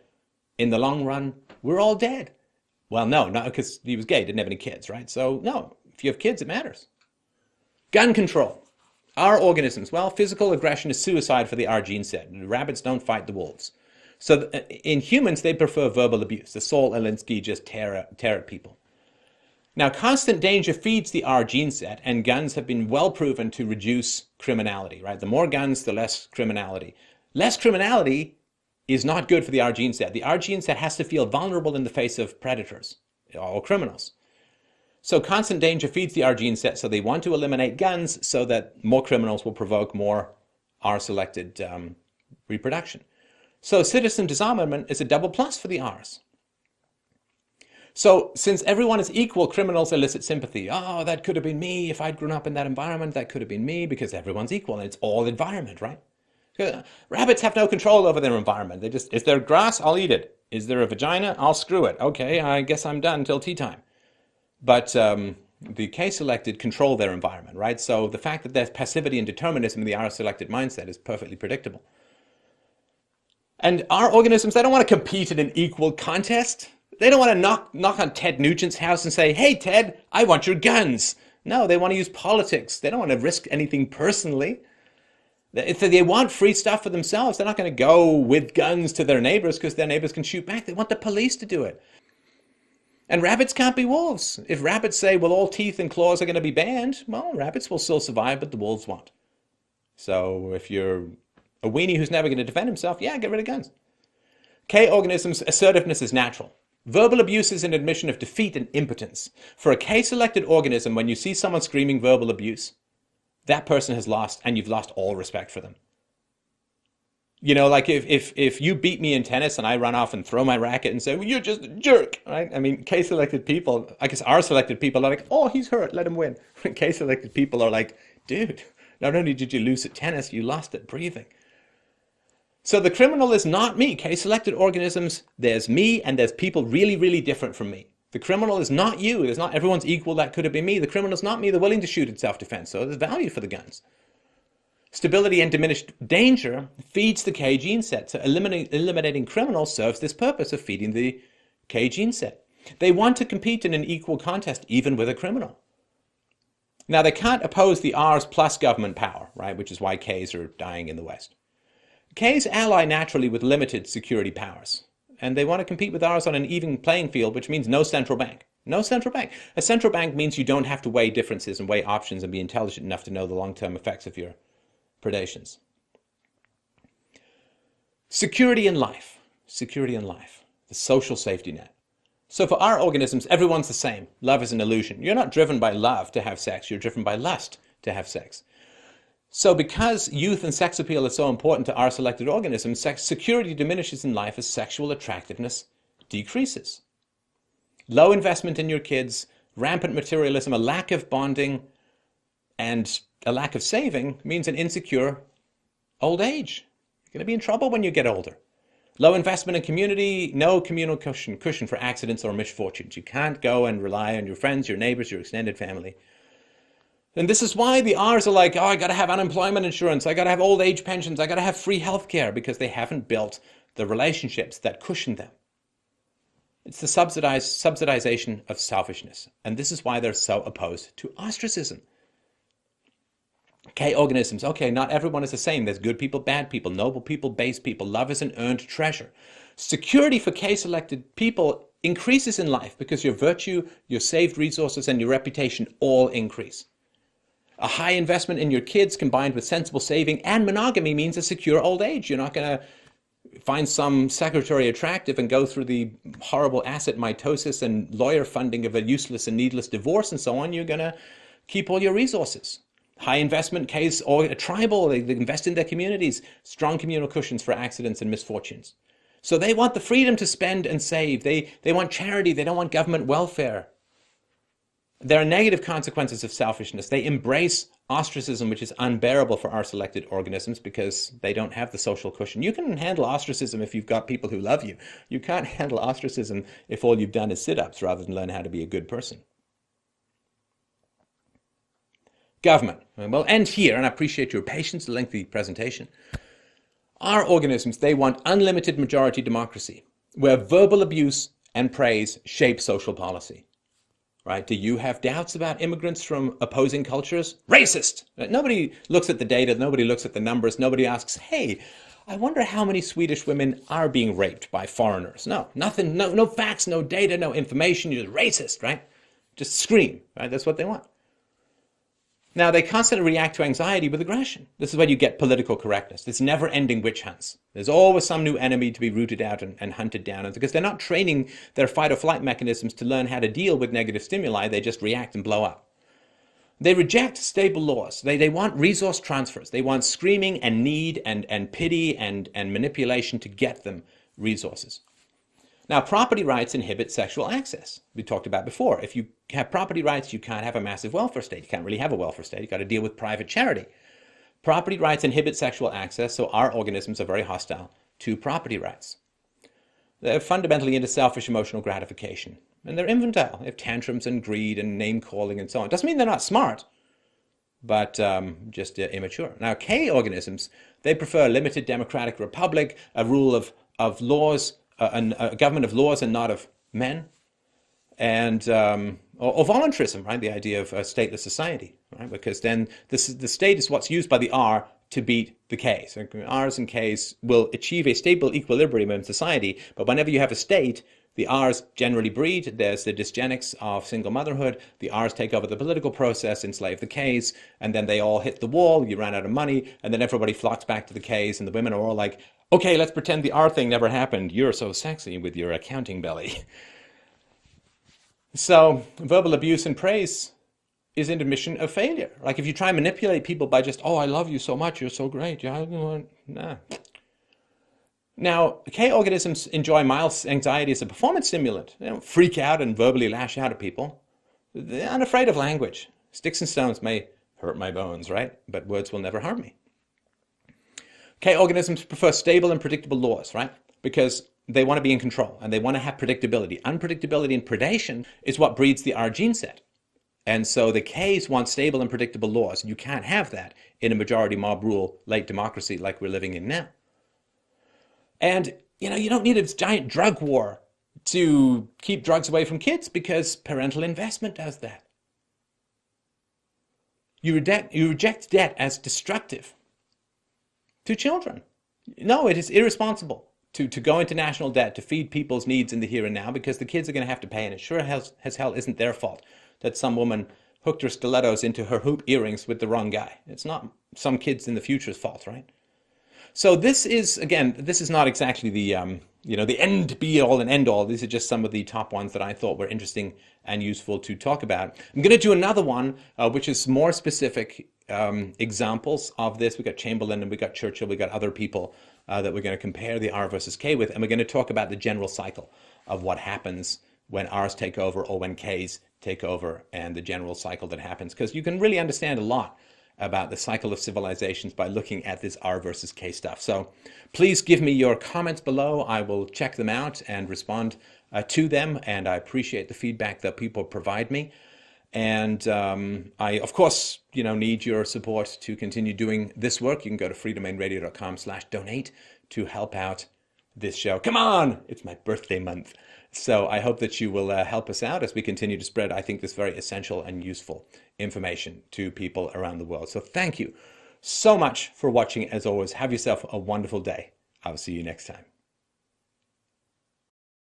in the long run, we're all dead. Well, no, not because he was gay, didn't have any kids, right? So no, if you have kids, it matters. Gun control. Our organisms, well, physical aggression is suicide for the R gene set. Rabbits don't fight the wolves. So in humans, they prefer verbal abuse. The Saul Alinsky just tear at people. Now, constant danger feeds the R gene set, and guns have been well proven to reduce criminality, right? The more guns, the less criminality. Less criminality is not good for the R gene set. The R gene set has to feel vulnerable in the face of predators or criminals. So constant danger feeds the R gene set, so they want to eliminate guns so that more criminals will provoke more R-selected reproduction. So citizen disarmament is a double plus for the Rs. So since everyone is equal, criminals elicit sympathy. Oh, that could have been me if I'd grown up in that environment. That could have been me because everyone's equal and it's all environment, right? Rabbits have no control over their environment. Is there grass? I'll eat it. Is there a vagina? I'll screw it. Okay, I guess I'm done till tea time. But the K-selected control their environment, right? So the fact that there's passivity and determinism in the R-selected mindset is perfectly predictable. And our organisms, they don't want to compete in an equal contest. They don't want to knock on Ted Nugent's house and say, hey, Ted, I want your guns. No, they want to use politics. They don't want to risk anything personally. If they want free stuff for themselves, they're not going to go with guns to their neighbors because their neighbors can shoot back. They want the police to do it. And rabbits can't be wolves. If rabbits say, well, all teeth and claws are going to be banned, well, rabbits will still survive, but the wolves won't. So if you're a weenie who's never going to defend himself, yeah, get rid of guns. K organisms, assertiveness is natural. Verbal abuse is an admission of defeat and impotence. For a K-selected organism, when you see someone screaming verbal abuse, that person has lost, and you've lost all respect for them. You know, like if you beat me in tennis and I run off and throw my racket and say, well, you're just a jerk, right? I mean, K-selected people, I guess R-selected people are like, oh, he's hurt, let him win. K-selected people are like, dude, not only did you lose at tennis, you lost at breathing. So the criminal is not me. K-selected organisms, there's me and there's people really, really different from me. The criminal is not you. There's not everyone's equal. That could have been me. The criminal is not me. They're willing to shoot in self-defense. So there's value for the guns. Stability and diminished danger feeds the K gene set. So eliminating criminals serves this purpose of feeding the K gene set. They want to compete in an equal contest, even with a criminal. Now, they can't oppose the R's plus government power, right? Which is why Ks are dying in the West. Ks ally naturally with limited security powers. And they want to compete with R's on an even playing field, which means no central bank. No central bank. A central bank means you don't have to weigh differences and weigh options and be intelligent enough to know the long-term effects of your predations. Security in life. Security in life. The social safety net. So for our organisms, everyone's the same. Love is an illusion. You're not driven by love to have sex. You're driven by lust to have sex. So because youth and sex appeal is so important to our selected organisms, security diminishes in life as sexual attractiveness decreases. Low investment in your kids, rampant materialism, a lack of bonding, and a lack of saving means an insecure old age. You're going to be in trouble when you get older. Low investment in community, no communal cushion for accidents or misfortunes. You can't go and rely on your friends, your neighbors, your extended family. And this is why the R's are like, oh, I got to have unemployment insurance. I got to have old age pensions. I got to have free health care, because they haven't built the relationships that cushion them. It's the subsidization of selfishness. And this is why they're so opposed to ostracism. K organisms. Okay, not everyone is the same. There's good people, bad people, noble people, base people. Love is an earned treasure. Security for K-selected people increases in life because your virtue, your saved resources, and your reputation all increase. A high investment in your kids combined with sensible saving and monogamy means a secure old age. You're not going to find some secretary attractive and go through the horrible asset mitosis and lawyer funding of a useless and needless divorce and so on. You're going to keep all your resources. High investment case or a tribal, they invest in their communities, strong communal cushions for accidents and misfortunes. So they want the freedom to spend and save. They want charity. They don't want government welfare. There are negative consequences of selfishness. They embrace ostracism, which is unbearable for our selected organisms because they don't have the social cushion. You can handle ostracism if you've got people who love you. You can't handle ostracism if all you've done is sit-ups rather than learn how to be a good person. Government. We'll end here, and I appreciate your patience, the lengthy presentation. Our organisms, they want unlimited majority democracy, where verbal abuse and praise shape social policy. Right? Do you have doubts about immigrants from opposing cultures? Racist! Nobody looks at the data, nobody looks at the numbers, nobody asks, hey, I wonder how many Swedish women are being raped by foreigners. No, nothing, no facts, no data, no information, you're racist, right? Just scream, right? That's what they want. Now, they constantly react to anxiety with aggression. This is where you get political correctness. This never-ending witch hunts. There's always some new enemy to be rooted out and hunted down. And because they're not training their fight-or-flight mechanisms to learn how to deal with negative stimuli, they just react and blow up. They reject stable laws. They want resource transfers. They want screaming and need and pity and manipulation to get them resources. Now, property rights inhibit sexual access. We talked about before. If you have property rights, you can't have a massive welfare state. You can't really have a welfare state. You've got to deal with private charity. Property rights inhibit sexual access, so our organisms are very hostile to property rights. They're fundamentally into selfish emotional gratification. And they're infantile. They have tantrums and greed and name-calling and so on. Doesn't mean they're not smart, but just immature. Now, K organisms, they prefer a limited democratic republic, a rule of laws, a government of laws and not of men, and or voluntarism, right? The idea of a stateless society, right? Because then the state is what's used by the R to beat the K. So R's and K's will achieve a stable equilibrium in society, but whenever you have a state, the R's generally breed. There's the dysgenics of single motherhood. The R's take over the political process, enslave the K's, and then they all hit the wall. You run out of money, and then everybody flocks back to the K's, and the women are all like, okay, let's pretend the R thing never happened. You're so sexy with your accounting belly. So verbal abuse and praise is an admission of failure. Like if you try and manipulate people by just, oh, I love you so much, you're so great. Yeah, nah. Now, K organisms enjoy mild anxiety as a performance stimulant. They don't freak out and verbally lash out at people. They're unafraid of language. Sticks and stones may hurt my bones, right? But words will never harm me. K organisms prefer stable and predictable laws, right? Because they want to be in control and they want to have predictability. Unpredictability and predation is what breeds the R gene set. And so the Ks want stable and predictable laws. You can't have that in a majority mob rule late democracy like we're living in now. And, you don't need a giant drug war to keep drugs away from kids because parental investment does that. You reject debt as destructive to children. No, it is irresponsible to go into national debt to feed people's needs in the here and now because the kids are going to have to pay, and it sure as hell isn't their fault that some woman hooked her stilettos into her hoop earrings with the wrong guy. It's not some kids in the future's fault, right? So this is, again, this is not exactly the, the end be all and end all. These are just some of the top ones that I thought were interesting and useful to talk about. I'm going to do another one, which is more specific examples of this. We got Chamberlain and we got Churchill. We got other people that we're going to compare the R versus K with. And we're going to talk about the general cycle of what happens when R's take over or when K's take over and the general cycle that happens. Because you can really understand a lot about the cycle of civilizations by looking at this R versus K stuff. So please give me your comments below. I will check them out and respond to them, and I appreciate the feedback that people provide me. And I, of course, need your support to continue doing this work. You can go to freedomainradio.com/donate to help out this show. Come on! It's my birthday month. So I hope that you will help us out as we continue to spread, I think, this very essential and useful information to people around the world. So thank you so much for watching. As always, have yourself a wonderful day. I'll see you next time.